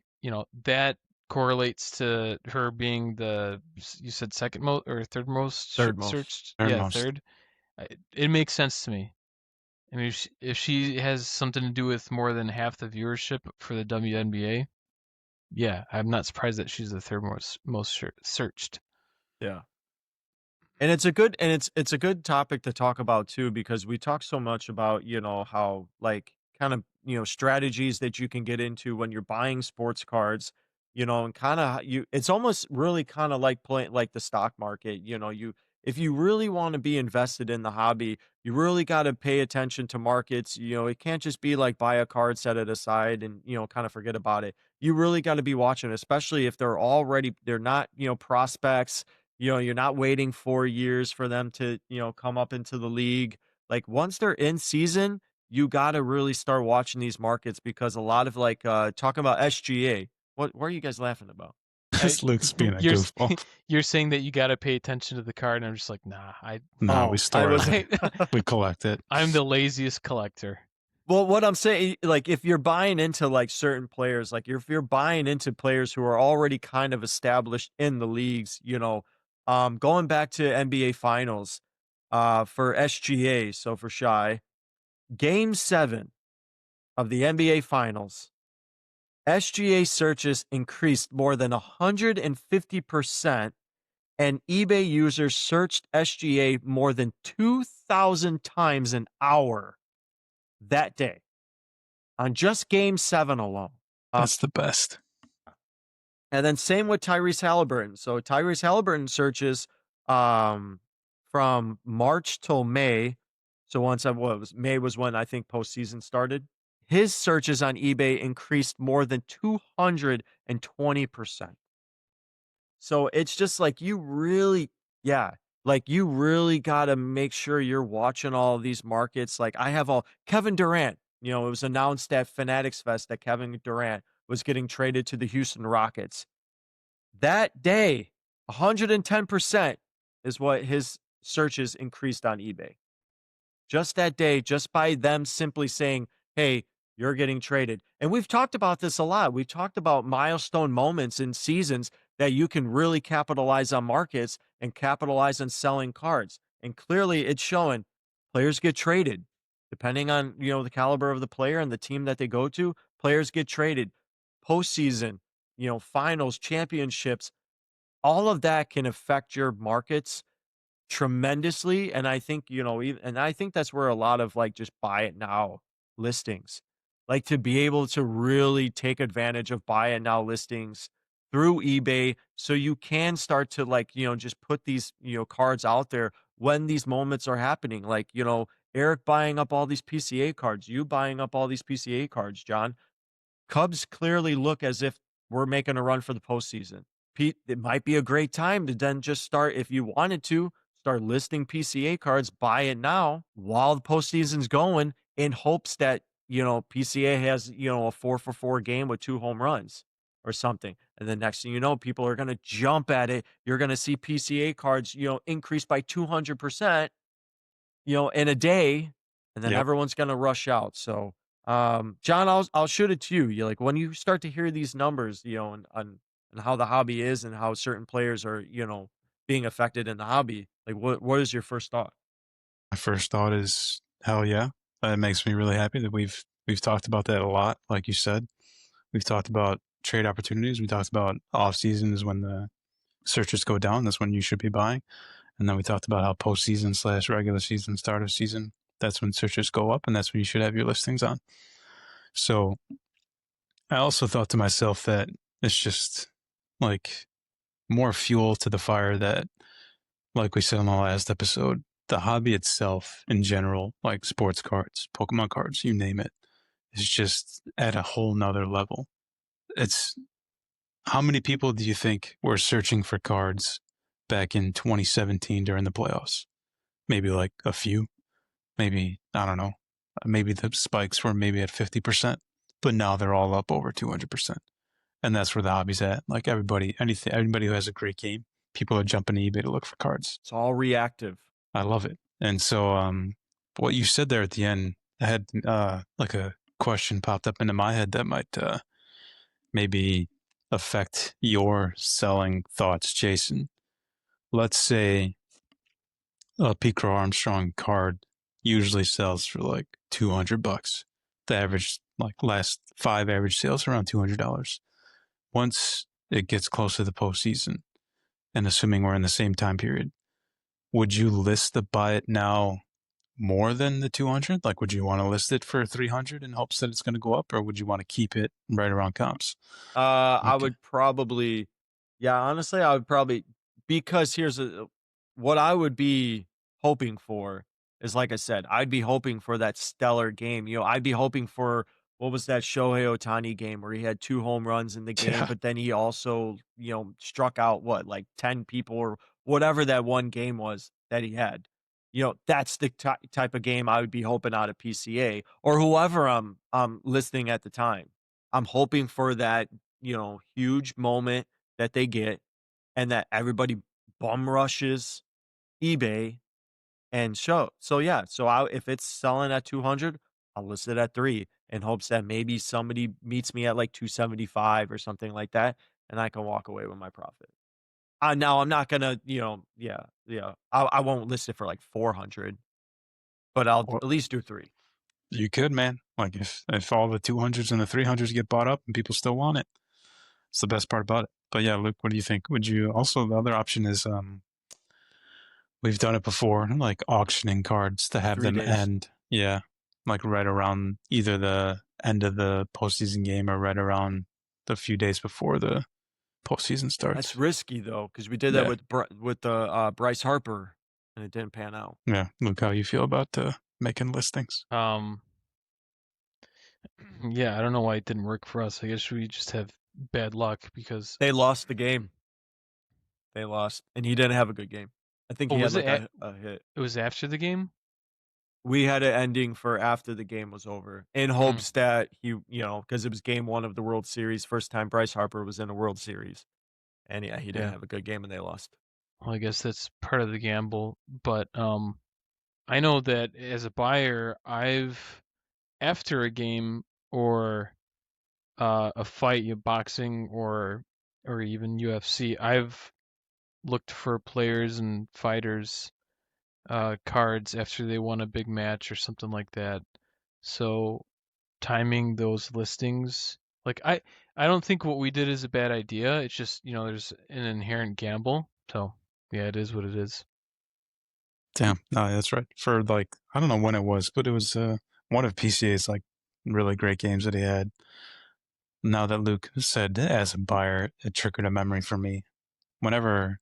S3: That correlates to her being you said second most or third most
S2: Third most.
S3: searched.
S4: Third
S3: Yeah,
S4: most.
S3: third. It makes sense to me. I mean, if she has something to do with more than half the viewership for the WNBA, yeah, I'm not surprised that she's the third most searched.
S2: Yeah. And it's a good topic to talk about too, because we talk so much about, how like kind of, strategies that you can get into when you're buying sports cards, and kind of it's almost really kind of like playing like the stock market, if you really want to be invested in the hobby, you really got to pay attention to markets. It can't just be like buy a card, set it aside and, kind of forget about it. You really got to be watching, especially if they're not, prospects. You're not waiting 4 years for them to, come up into the league. Like once they're in season, you got to really start watching these markets, because a lot of like talking about SGA. What are you guys laughing about?
S4: This Luke's being a
S3: You're
S4: goofball.
S3: you're saying that you got to pay attention to the card, and I'm just like, nah.
S4: No, we store
S2: was-
S4: it. We collect it.
S3: I'm the laziest collector.
S2: Well, what I'm saying, like, if you're buying into like certain players, like if you're buying into players who are already kind of established in the leagues, going back to NBA Finals, for SGA, so for Shy, Game 7 of the NBA Finals, SGA searches increased more than 150%, and eBay users searched SGA more than 2,000 times an hour that day on just Game 7 alone.
S4: That's the best.
S2: And then same with Tyrese Halliburton. So Tyrese Halliburton searches from March till May. So May was when I think postseason started. His searches on eBay increased more than 220%. So it's just like you really got to make sure you're watching all of these markets. Like I have Kevin Durant, it was announced at Fanatics Fest that Kevin Durant was getting traded to the Houston Rockets. That day, 110% is what his searches increased on eBay. Just that day, just by them simply saying, hey, you're getting traded. And we've talked about this a lot. We've talked about milestone moments in seasons that you can really capitalize on markets and capitalize on selling cards. And clearly it's showing players get traded. Depending on, the caliber of the player and the team that they go to, players get traded. Postseason, finals, championships, all of that can affect your markets tremendously. And I think, and I think that's where a lot of like just buy it now listings, like to be able to really take advantage of buy it now listings through eBay. So you can start to like, just put these, cards out there when these moments are happening. Like, Eric buying up all these PCA cards, you buying up all these PCA cards, John. Cubs clearly look as if we're making a run for the postseason. Pete, it might be a great time to then just start, if you wanted to, start listing PCA cards, buy it now while the postseason's going, in hopes that, PCA has, a 4-for-4 game with 2 home runs or something. And the next thing you know, people are going to jump at it. You're going to see PCA cards, increase by 200%, in a day, and then everyone's going to rush out. So, John, I'll shoot it to you. You like when you start to hear these numbers, and how the hobby is and how certain players are, being affected in the hobby. Like, what is your first thought?
S4: My first thought is hell yeah. It makes me really happy that we've talked about that a lot, like you said. We've talked about trade opportunities. We talked about off season is when the searches go down. That's when you should be buying. And then we talked about how postseason / regular season, start of season, that's when searches go up, and that's when you should have your listings on. So I also thought to myself that it's just like more fuel to the fire that, like we said in the last episode, the hobby itself in general, like sports cards, Pokemon cards, you name it, is just at a whole nother level. It's how many people do you think were searching for cards back in 2017 during the playoffs? Maybe like a few. Maybe, I don't know. Maybe the spikes were maybe at 50%, but now they're all up over 200%. And that's where the hobby's at. Like everybody who has a great game, people are jumping to eBay to look for cards.
S2: It's all reactive.
S4: I love it. And so, what you said there at the end, I had like a question popped up into my head that might maybe affect your selling thoughts, Jason. Let's say a Pete Crow Armstrong card usually sells for like $200. The average, like last 5 average sales around $200. Once it gets close to the postseason, and assuming we're in the same time period, would you list the buy it now more than the 200? Like, would you want to list it for 300 in hopes that it's going to go up, or would you want to keep it right around comps?
S2: I would probably, yeah, honestly, I would probably, because what I would be hoping for is, like I said, I'd be hoping for that stellar game. I'd be hoping for, what was that Shohei Ohtani game where he had 2 home runs in the game,
S4: Yeah.
S2: but then he also, struck out like 10 people or whatever that one game was that he had. That's the type of game I would be hoping out of PCA or whoever I'm listening at the time. I'm hoping for that, huge moment that they get and that everybody bum rushes eBay and show. So yeah, if it's selling at 200, I'll list it at 3 in hopes that maybe somebody meets me at like 275 or something like that and I can walk away with my profit. Now I'm not gonna, yeah. I won't list it for like 400, but I'll
S4: Well,
S2: at least do 3.
S4: you could, man. Like if all the 200s and the 300s get bought up and people still want it, it's the best part about it. But yeah, Luke, what do you think? Would you also, the other option is we've done it before, like auctioning cards to have
S2: 3
S4: them
S2: days.
S4: end. Yeah. Like right around either the end of the postseason game or right around the few days before the postseason starts.
S2: That's risky though, because we did
S4: Yeah.
S2: that with the Bryce Harper, and it didn't pan out.
S4: Yeah. Luke, how you feel about making listings?
S3: Yeah, I don't know why it didn't work for us. I guess we just have bad luck because.
S2: They lost the game. They lost, and he didn't have a good game. I think
S3: Oh,
S2: he had
S3: was
S2: like
S3: it?
S2: a hit.
S3: It was after the game.
S2: We had an ending for after the game was over, in hopes that because it was game 1 of the World Series, first time Bryce Harper was in a World Series, and yeah, he didn't
S4: Yeah.
S2: have a good game, and they lost.
S3: Well, I guess that's part of the gamble, but I know that as a buyer, after a game or a fight, boxing or even UFC, I've looked for players and fighters cards after they won a big match or something like that. So timing those listings, like I don't think what we did is a bad idea. It's just, there's an inherent gamble. So yeah, it is what it is.
S4: Damn. No, that's right. For like, I don't know when it was, but it was one of PCA's like really great games that he had. Now that Luke said as a buyer, it triggered a memory for me. Whenever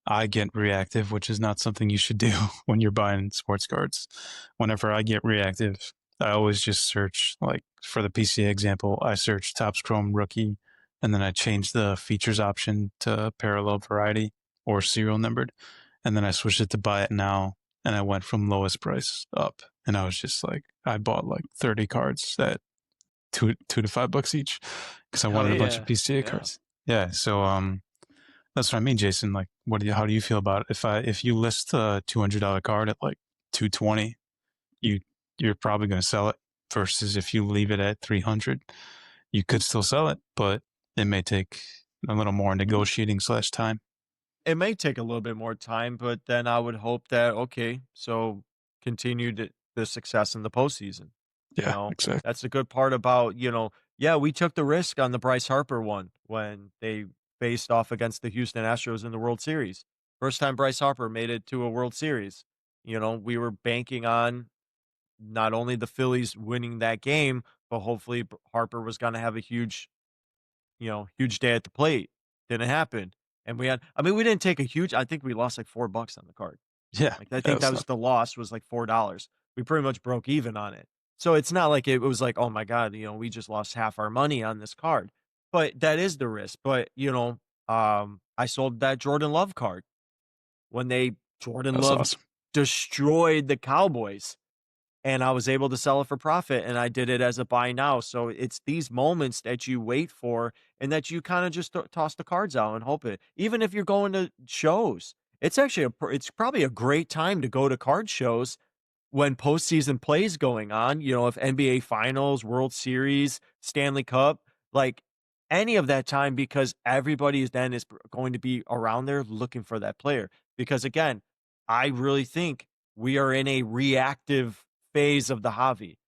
S4: I get reactive, which is not something you should do when you're buying sports cards. Whenever I get reactive, I always just search, like for the PCA example, I search Topps Chrome Rookie, and then I change the features option to parallel variety or serial numbered, and then I switched it to buy it now, and I went from lowest price up, and I was just like, I bought like 30 cards at $2 to $5 each because I
S2: Hell
S4: wanted a bunch
S2: yeah.
S4: of PCA
S2: Yeah.
S4: cards. Yeah, so that's what I mean, Jason. Like, how do you feel about it? If you list a $200 card at like 220, you're probably going to sell it. Versus if you leave it at 300, you could still sell it, but it may take a little more negotiating / time.
S2: It may take a little bit more time, but then I would hope that, okay, so continue the success in the postseason.
S4: Yeah, exactly.
S2: That's a good part about, Yeah, we took the risk on the Bryce Harper one when they faced off against the Houston Astros in the World Series. First time Bryce Harper made it to a World Series. We were banking on not only the Phillies winning that game, but hopefully Harper was going to have a huge day at the plate. Didn't happen. And we didn't take a huge, I think we lost like $4 on the card.
S4: Yeah,
S2: Like, I think that was the loss was like $4. We pretty much broke even on it. So it's not like it was like, oh my God, we just lost half our money on this card. But that is the risk. But, I sold that Jordan Love card when Jordan
S4: that was
S2: Love
S4: awesome.
S2: destroyed the Cowboys, and I was able to sell it for profit, and I did it as a buy now. So it's these moments that you wait for and that you kind of just toss the cards out and hope it. Even if you're going to shows, it's probably a great time to go to card shows when postseason play is going on, if NBA Finals, World Series, Stanley Cup, like any of that time, because everybody is going to be around there looking for that player. Because again, I really think we are in a reactive phase of the hobby.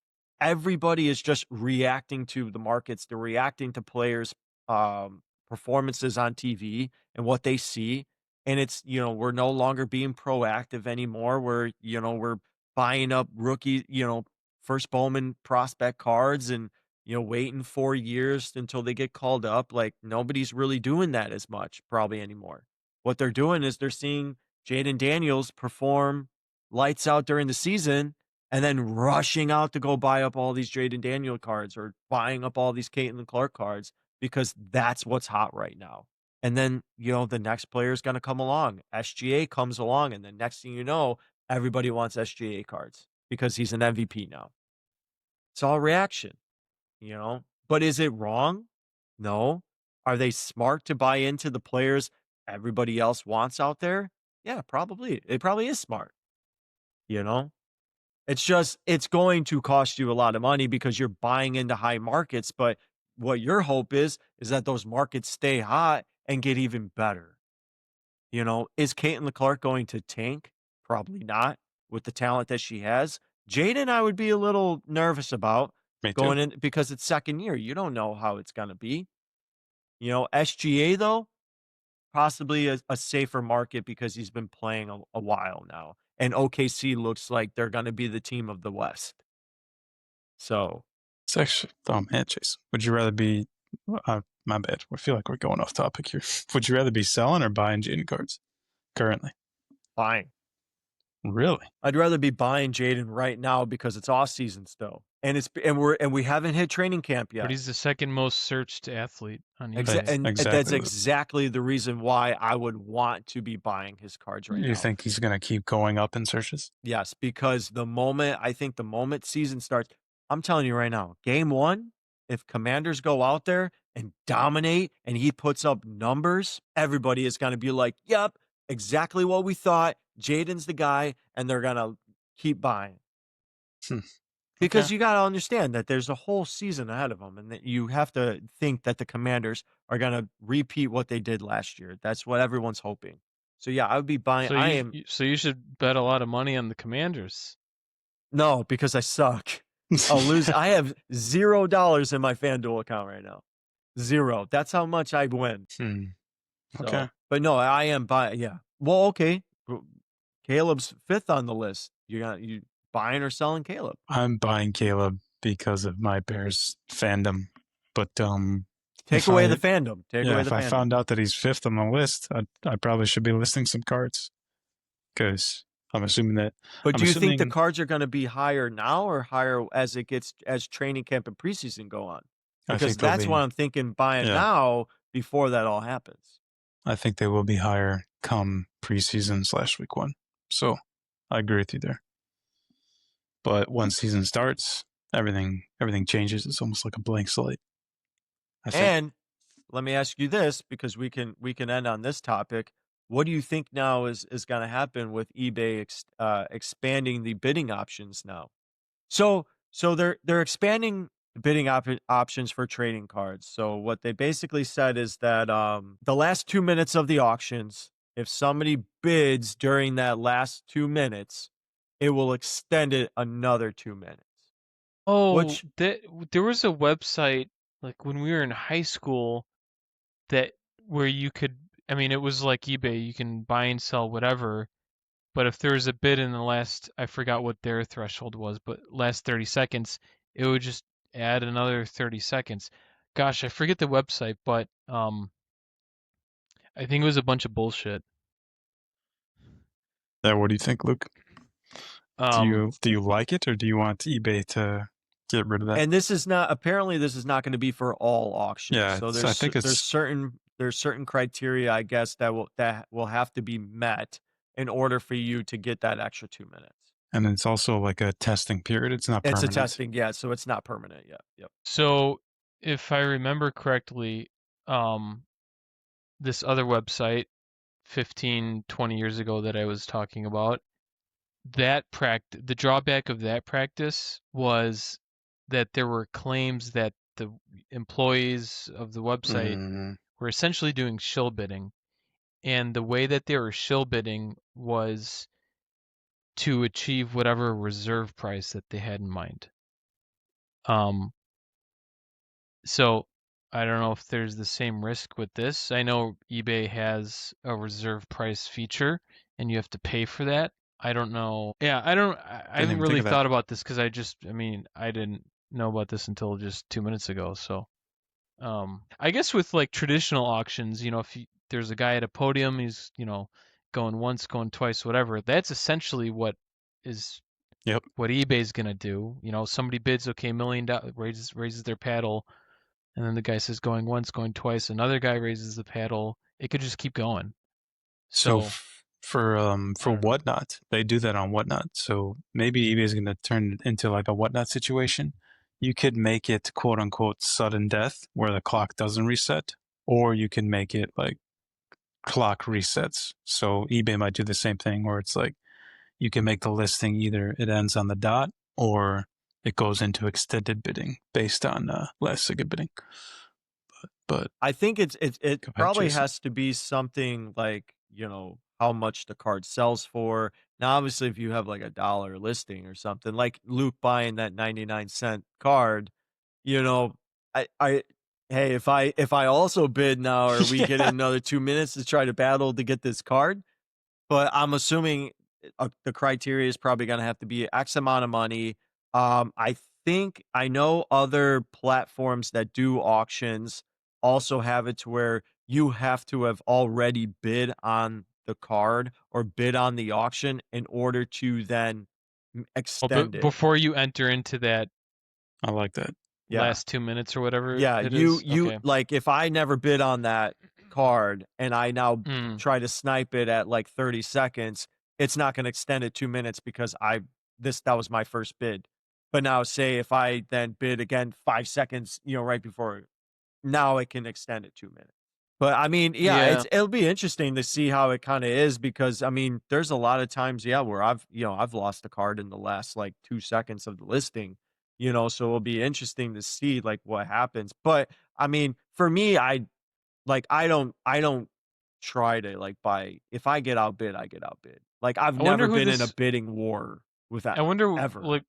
S2: Everybody is just reacting to the markets. They're reacting to players' performances on TV and what they see. And we're no longer being proactive anymore. We're buying up rookie, first Bowman prospect cards and, waiting 4 years until they get called up. Like, nobody's really doing that as much probably anymore. What they're doing is they're seeing Jaden Daniels perform lights out during the season and then rushing out to go buy up all these Jaden Daniel cards or buying up all these Caitlin Clark cards because that's what's hot right now. And then, the next player is going to come along. SGA comes along, and then next thing you know, everybody wants SGA cards because he's an MVP now. It's all reaction, But is it wrong? No. Are they smart to buy into the players everybody else wants out there? Yeah, probably. It probably is smart, you know? It's going to cost you a lot of money because you're buying into high markets, but what your hope is that those markets stay hot and get even better. Is Caitlin Clark going to tank? Probably not with the talent that she has. Jaden, I would be a little nervous about
S4: Me too.
S2: going in because it's second year. You don't know how it's going to be. SGA, though, possibly a safer market because he's been playing a while now. And OKC looks like they're going to be the team of the West. So
S4: It's actually, oh man, Chase, would you rather be, my bad, I feel like we're going off topic here. Would you rather be selling or buying Jaden cards currently?
S2: buying.
S4: Really?
S2: I'd rather be buying Jaden right now because it's off season still, and we haven't hit training camp yet.
S3: But he's the second most searched athlete on eBay.
S2: And that's
S4: Exactly.
S2: exactly the reason why I would want to be buying his cards right now.
S4: You think he's going to keep going up in searches?
S2: Yes, because the moment season starts, I'm telling you right now, game 1, if Commanders go out there and dominate and he puts up numbers, everybody is going to be like, yep, exactly what we thought. Jaden's the guy, and they're going to keep buying. Because
S4: Okay.
S2: you got to understand that there's a whole season ahead of them, and that you have to think that the Commanders are going to repeat what they did last year. That's what everyone's hoping. So yeah, I would be buying.
S3: So you should bet a lot of money on the Commanders.
S2: No, because I suck. I'll lose. I have $0 in my FanDuel account right now. 0. That's how much I win.
S4: Okay.
S2: But no, I am buying. Yeah. Well, okay. Caleb's 5th on the list. You buying or selling Caleb?
S4: I'm buying Caleb because of my Bears fandom. But
S2: Take away the fandom.
S4: If I found out that he's 5th on the list, I probably should be listing some cards because I'm assuming that.
S2: But do you think the cards are going to be higher now or higher as training camp and preseason go on? Because that's what I'm thinking buying now before that all happens.
S4: I think they will be higher come preseason / week 1. So I agree with you there. But once season starts, everything changes. It's almost like a blank slate.
S2: And let me ask you this, because we can end on this topic. What do you think now is going to happen with eBay expanding the bidding options now? So they're expanding bidding options for trading cards. So what they basically said is that the last 2 minutes of the auctions, if somebody bids during that last 2 minutes, it will extend it another 2 minutes.
S3: Oh, there was a website like when we were in high school, that where you could, I mean, it was like eBay, you can buy and sell whatever, but if there was a bid in the last, I forgot what their threshold was, but last 30 seconds, it would just add another 30 seconds. Gosh, I forget the website, but I think it was a bunch of bullshit.
S4: Yeah, what do you think, Luke?
S3: Um,
S4: Do you like it, or do you want eBay to get rid of that?
S2: And this is not going to be for all auctions.
S4: Yeah,
S2: So
S4: I think
S2: there's
S4: it's
S2: certain criteria, I guess, that will have to be met in order for you to get that extra 2 minutes.
S4: and it's also like a testing period. It's not
S2: It's a
S4: permanent.
S2: testing, yeah, so it's not permanent yet. Yep.
S3: so if I remember correctly, this other website 15, 20 years ago that I was talking about, the drawback of that practice was that there were claims that the employees of the website were essentially doing shill bidding. And the way that they were shill bidding was to achieve whatever reserve price that they had in mind. So I don't know if there's the same risk with this. I know eBay has a reserve price feature and you have to pay for that. I don't know. Yeah, I
S4: Didn't
S3: haven't
S4: even think
S3: really
S4: of that.
S3: thought about this because I didn't know about this until just 2 minutes ago. So, I guess with like traditional auctions, if there's a guy at a podium, he's, going once, going twice, whatever, that's essentially what is
S4: Yep.
S3: what eBay's gonna do. Somebody bids, okay, $1 million, raises their paddle, and then the guy says going once, going twice, another guy raises the paddle. It could just keep going.
S4: So
S3: So
S4: for
S3: I don't know.
S4: Whatnot, they do that on Whatnot. So maybe eBay is going to turn it into like a Whatnot situation. You could make it quote unquote sudden death where the clock doesn't reset, or you can make it like clock resets. So eBay might do the same thing where it's like you can make the listing either it ends on the dot or it goes into extended bidding based on last second bidding. But
S2: I think it
S4: go ahead,
S2: probably
S4: Jason.
S2: has to be something like, how much the card sells for. Now, obviously, if you have like a dollar listing or something, like Luke buying that 99-cent card, you know, I hey, if I also bid now, are we getting
S4: Yeah.
S2: another 2 minutes to try to battle to get this card? But I'm assuming the criteria is probably going to have to be X amount of money. I think I know other platforms that do auctions also have it to where you have to have already bid on the card or bid on the auction in order to then
S3: Well,
S2: extend it.
S3: before you enter into that
S4: I like that.
S2: Yeah.
S3: last 2 minutes or whatever
S2: Yeah,
S3: it
S2: you
S3: is,
S2: you
S3: okay.
S2: like if I never bid on that card and I now try to snipe it at like 30 seconds, it's not going to extend it 2 minutes because that was my first bid. But now say if I then bid again 5 seconds, right before, now it can extend it 2 minutes. But I mean, yeah,
S3: Yeah.
S2: it'll be interesting to see how it kind of is because I mean, there's a lot of times, yeah, where I've lost a card in the last like 2 seconds of the listing, so it'll be interesting to see like what happens. But I mean, for me, I don't try to like buy. If I get outbid, I get outbid. Like I've
S3: I wonder
S2: never
S3: who
S2: been in a
S3: this
S2: bidding war with that
S3: I wonder
S2: ever.
S3: like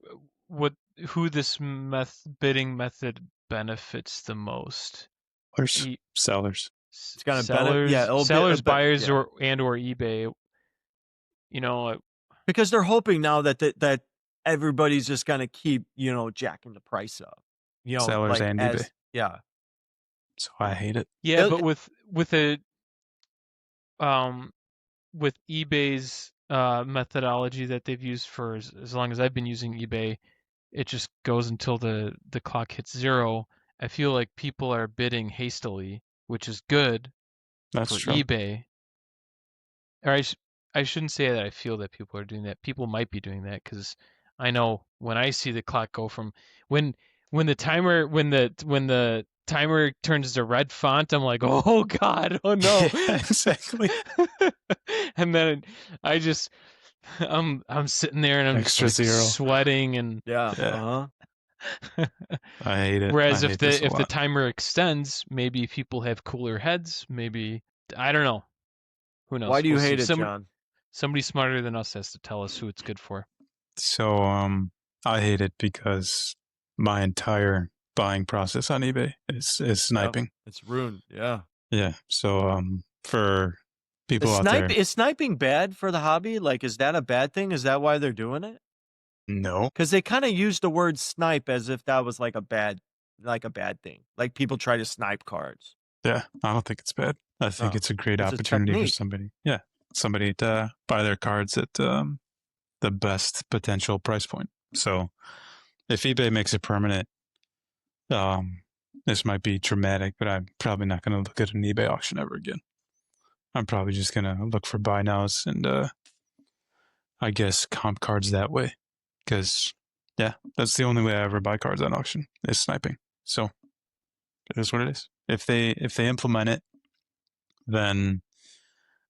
S3: what who this bidding method benefits the most.
S4: Sellers.
S3: E-
S4: Sellers.
S2: It's gonna benefit. Yeah, it'll be
S3: sellers, buyers,
S2: yeah.
S3: or eBay.
S2: Because they're hoping now that everybody's just gonna keep, jacking the price up.
S4: Sellers
S2: Like
S4: and eBay.
S2: as yeah.
S4: So I hate it.
S3: Yeah, but um with eBay's methodology that they've used for as long as I've been using eBay, it just goes until the clock hits zero. I feel like people are bidding hastily, which is good
S4: That's
S3: for
S4: true.
S3: eBay. Or I shouldn't say that I feel that people are doing that. People might be doing that because I know when I see the clock go from when the timer turns to red font, I'm like, oh God, oh no.
S4: Yeah, exactly.
S3: And then I just I'm sitting there and I'm
S4: Extra
S3: just like
S4: zero.
S3: sweating and
S2: Yeah.
S4: Yeah.
S2: Uh-huh.
S4: I hate it.
S3: whereas
S4: I
S3: if
S4: hate this a
S3: the
S4: lot.
S3: timer extends, maybe people have cooler heads, maybe I don't know. Who knows?
S2: Why do you
S3: We'll see.
S2: hate it, John?
S3: Somebody smarter than us has to tell us who it's good for.
S4: So I hate it because my entire buying process on eBay is sniping.
S2: It's ruined. Yeah.
S4: Yeah. So for people out there,
S2: Is sniping bad for the hobby? Like, is that a bad thing? Is that why they're doing it?
S4: no.
S2: Because they kind of use the word snipe as if that was like a bad thing. Like people try to snipe cards.
S4: Yeah, I don't think it's bad. I think
S2: Oh,
S4: it's a great
S2: it's a
S4: opportunity for
S2: technique.
S4: somebody. Yeah, somebody to buy their cards at the best potential price point. So if eBay makes it permanent, this might be dramatic, but I'm probably not going to look at an eBay auction ever again. I'm probably just going to look for buy nows and I guess comp cards that way. Because, yeah, that's the only way I ever buy cards on auction is sniping. So it is what it is. If they implement it, then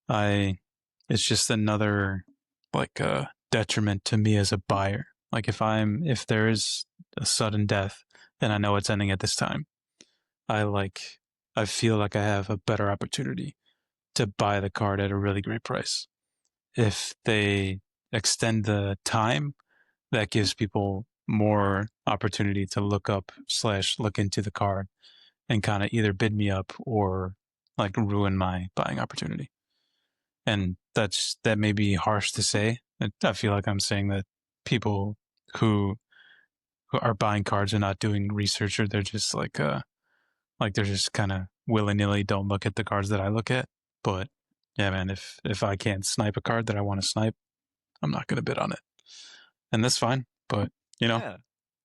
S4: it's just another like detriment to me as a buyer. Like if there is a sudden death and I know it's ending at this time, I feel like I have a better opportunity to buy the card at a really great price. If they extend the time, that gives people more opportunity to look into the card and kind of either bid me up or like ruin my buying opportunity. And that may be harsh to say. I feel like I'm saying that people who are buying cards are not doing research, or they're just like they're just kind of willy-nilly don't look at the cards that I look at. But yeah, man, if I can't snipe a card that I want to snipe, I'm not going to bid on it. And that's fine. But,
S2: Yeah.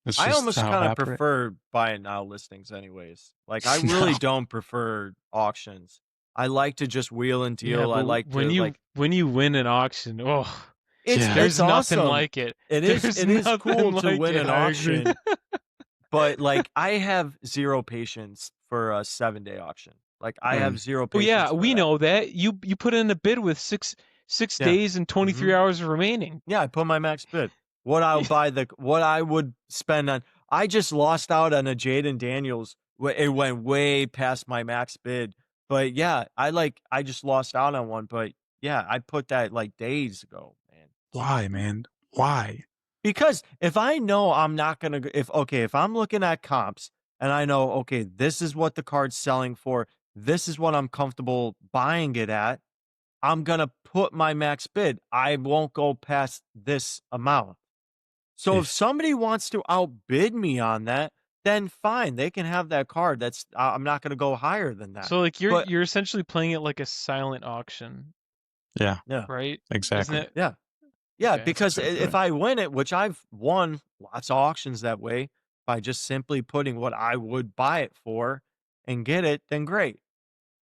S4: it's
S2: I
S4: just
S2: almost
S4: how
S2: kind
S4: I
S2: of
S4: operate.
S2: prefer buy it now listings anyways. Like I really
S4: No.
S2: don't prefer auctions. I like to just wheel and
S3: Yeah,
S2: deal. I
S3: but
S2: like
S3: when
S2: to
S3: you when you win an auction, oh,
S4: Yeah.
S3: there's
S2: it's
S3: nothing
S2: awesome.
S3: like it.
S2: It
S3: There's
S2: is cool
S3: nothing
S2: to
S3: like
S2: win
S3: it,
S2: an
S3: I agree.
S2: auction. But like I have zero patience for a 7-day auction. Like I have zero
S3: Oh
S2: patience
S3: yeah,
S2: for
S3: we
S2: that.
S3: know that. You put in a bid with six
S2: Yeah.
S3: days and 23 hours remaining.
S2: Yeah, I put my max bid. What I would spend on. I just lost out on a Jaden Daniels. It went way past my max bid. But yeah, I just lost out on one. But yeah, I put that like days ago, man.
S4: Why, man? Why?
S2: Because if I know I'm not gonna if I'm looking at comps and I know, okay, this is what the card's selling for, this is what I'm comfortable buying it at, I'm gonna put my max bid. I won't go past this amount. So if somebody wants to outbid me on that, then fine, they can have that card. That's I'm not gonna go higher than that.
S3: So like
S2: But
S3: you're essentially playing it like a silent auction,
S4: Yeah,
S2: yeah,
S3: right?
S4: exactly.
S3: Isn't it?
S2: yeah. Yeah,
S3: Okay.
S2: because
S4: Exactly
S2: if
S4: right.
S2: I win it, which I've won lots of auctions that way, by just simply putting what I would buy it for and get it, then great.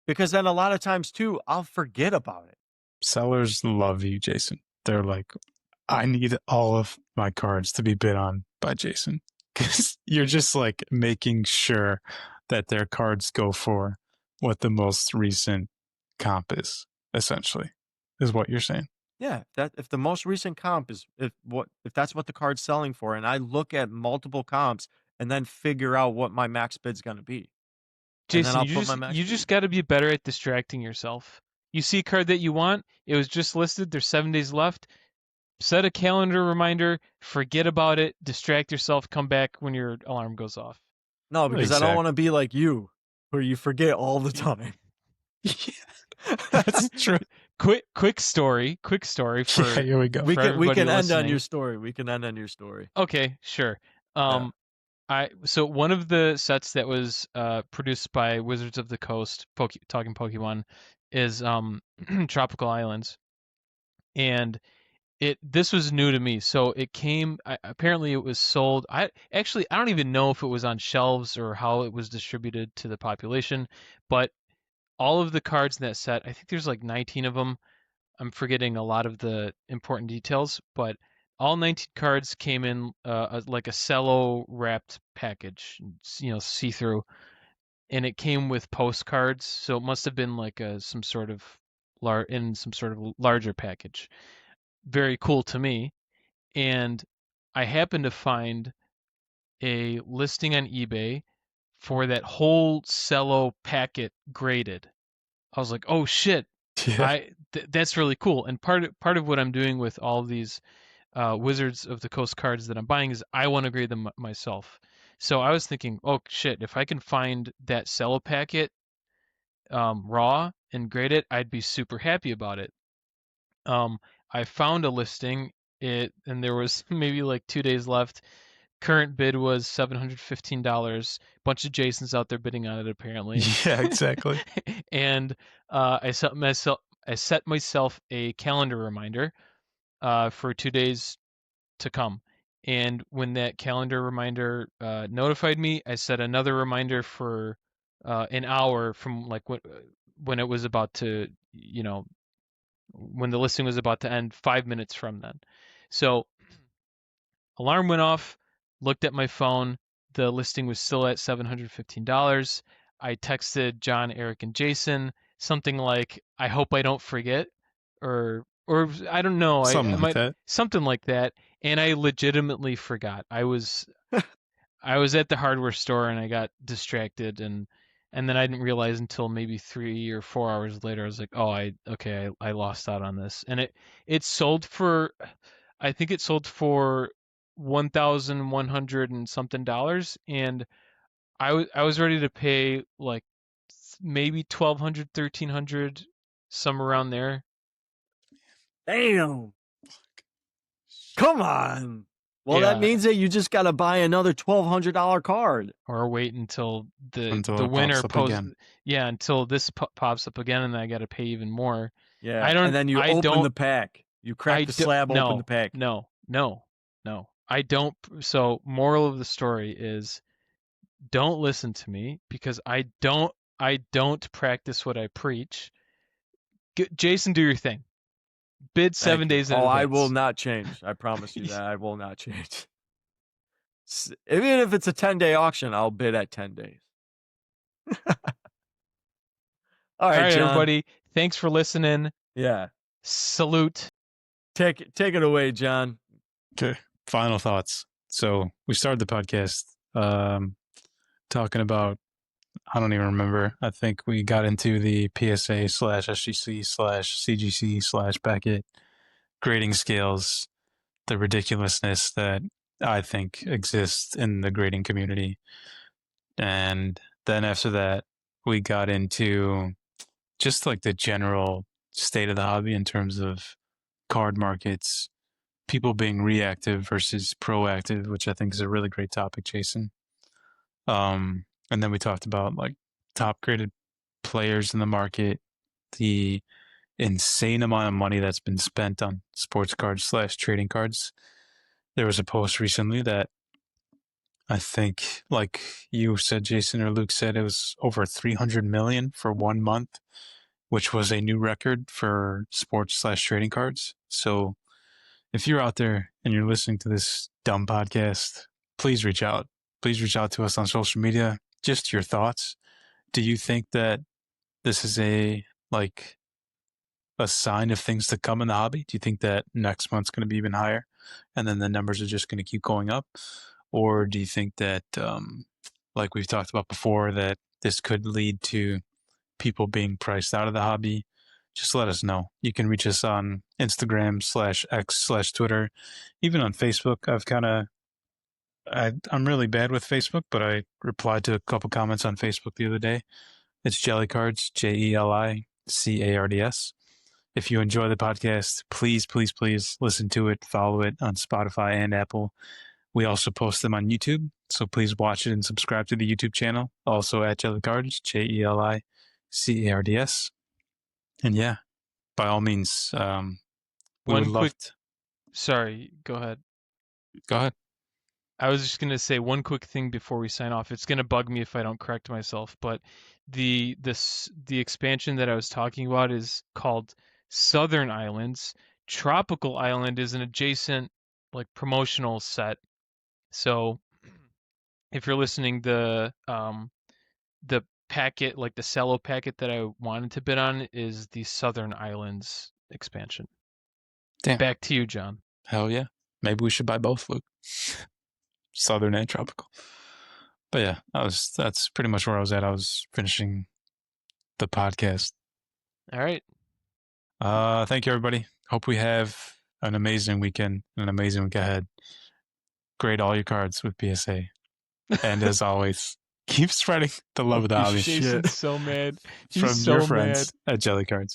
S2: Because then a lot of times too, I'll forget about it.
S4: Sellers love you, Jason. They're like, I need all of my cards to be bid on by Jason. Because you're just like making sure that their cards go for what the most recent comp is, essentially, is what you're saying.
S2: Yeah, if the most recent comp is if that's what the card's selling for, and I look at multiple comps and then figure out what my max bid's gonna be. And then
S3: Jason,
S2: I'll put my max
S3: you
S2: bid.
S3: just got to be better at distracting yourself. You see a card that you want, it was just listed, there's 7 days left. Set a calendar reminder, forget about it, distract yourself, come back when your alarm goes off.
S2: No, because I don't
S4: Exact-
S2: want to be like you, where you forget all the time.
S4: That's true.
S3: Quick story for
S4: Yeah, here we go.
S2: we
S3: for
S2: can
S3: everybody
S2: end on
S3: listening.
S2: your story. We can end on your story.
S3: Okay, sure.
S2: Yeah.
S3: So one of the sets that was produced by Wizards of the Coast, talking Pokemon, is Tropical Islands, and this was new to me. So it came. Apparently, it was sold. I don't even know if it was on shelves or how it was distributed to the population, but all of the cards in that set, I think there's like 19 of them. I'm forgetting a lot of the important details, but all 19 cards came in like a cello wrapped package, see-through, and it came with postcards. So it must have been like some sort of larger package. Very cool to me. And I happened to find a listing on eBay for that whole cello packet graded. I was like, oh shit,
S4: Yeah.
S3: that's really cool. And part of what I'm doing with all of these Wizards of the Coast cards that I'm buying is I want to grade them myself. So I was thinking, oh shit, if I can find that cello packet raw and grade it, I'd be super happy about it. I found a listing, and there was maybe like 2 days left. Current bid was $715. Bunch of Jasons out there bidding on it apparently.
S4: Yeah, exactly.
S3: And I set myself a calendar reminder for 2 days to come. And when that calendar reminder notified me, I set another reminder for an hour from like when it was about to, when the listing was about to end, 5 minutes from then. So alarm went off, looked at my phone. The listing was still at $715. I texted John, Eric, and Jason something like, "I hope I don't forget," or I don't know. I
S4: Something like
S3: might
S4: that.
S3: something like that, and I legitimately forgot. I was at the hardware store and I got distracted, and then I didn't realize until maybe 3 or 4 hours later. I was like, "Oh, I lost out on this," and it sold for, I think it sold for 1,100 and something dollars, and I was ready to pay like maybe 1,200, 1,300, somewhere around there,
S1: Damn. Come on. Well, that
S3: yeah,
S1: means that you just got to buy another $1,200 card.
S3: or wait until
S4: Until
S3: the
S4: it
S3: winner
S4: pops up
S3: posts,
S4: again.
S3: yeah, until this pops up again, and I got to pay even more.
S1: Yeah. And then you open the pack. You crack the slab, open the pack.
S3: No. I don't. So, moral of the story is, don't listen to me because I don't practice what I preach. Jason, do your thing. Bid
S1: Thank
S3: 7
S1: you.
S3: days in
S1: Oh, I will
S3: advance.
S1: not change. I promise you that I will not change. Even if it's a 10-day auction, I'll bid at 10 days. All
S3: All
S1: right,
S3: right,
S1: John.
S3: everybody. Thanks for listening.
S1: Yeah.
S3: Salute.
S1: Take it away, John.
S4: Okay. Final thoughts. So we started the podcast talking about, I don't even remember. I think we got into the PSA / SGC / CGC / packet grading scales, the ridiculousness that I think exists in the grading community. And then after that, we got into just like the general state of the hobby in terms of card markets, people being reactive versus proactive, which I think is a really great topic, Jason. And then we talked about like top graded players in the market, the insane amount of money that's been spent on sports cards / trading cards. There was a post recently that I think, like you said, Jason, or Luke said, it was over 300 million for 1 month, which was a new record for sports / trading cards. So if you're out there and you're listening to this dumb podcast, please reach out. Please reach out to us on social media. Just your thoughts. Do you think that this is a sign of things to come in the hobby? Do you think that next month's going to be even higher, and then the numbers are just going to keep going up, or do you think that, like we've talked about before, that this could lead to people being priced out of the hobby? Just let us know. You can reach us on Instagram /X /Twitter, even on Facebook. I'm really bad with Facebook, but I replied to a couple comments on Facebook the other day. It's Jellycards, JELICARDS. If you enjoy the podcast, please, please, please listen to it, follow it on Spotify and Apple. We also post them on YouTube, so please watch it and subscribe to the YouTube channel. Also at Jellycards, JELICARDS. And yeah, by all means, we would
S3: One quick,
S4: love to.
S3: sorry, go ahead.
S4: Go ahead.
S3: I was just gonna say one quick thing before we sign off. It's gonna bug me if I don't correct myself, but the expansion that I was talking about is called Southern Islands. Tropical Island is an adjacent, like, promotional set. So if you're listening, the packet, like the cello packet that I wanted to bid on, is the Southern Islands expansion.
S4: Damn.
S3: Back to you, John.
S4: Hell yeah. Maybe we should buy both, Luke. Southern and tropical. But yeah, that's pretty much where I was at. I was finishing the podcast.
S3: All right.
S4: Thank you, everybody. Hope we have an amazing weekend and an amazing week ahead. Grade all your cards with PSA. And as always, keep spreading the love of the
S2: piece
S4: hobby
S2: of shit.
S3: Jason's so mad. He's
S4: from
S3: so
S4: your
S3: mad.
S4: friends at Jelly Cards.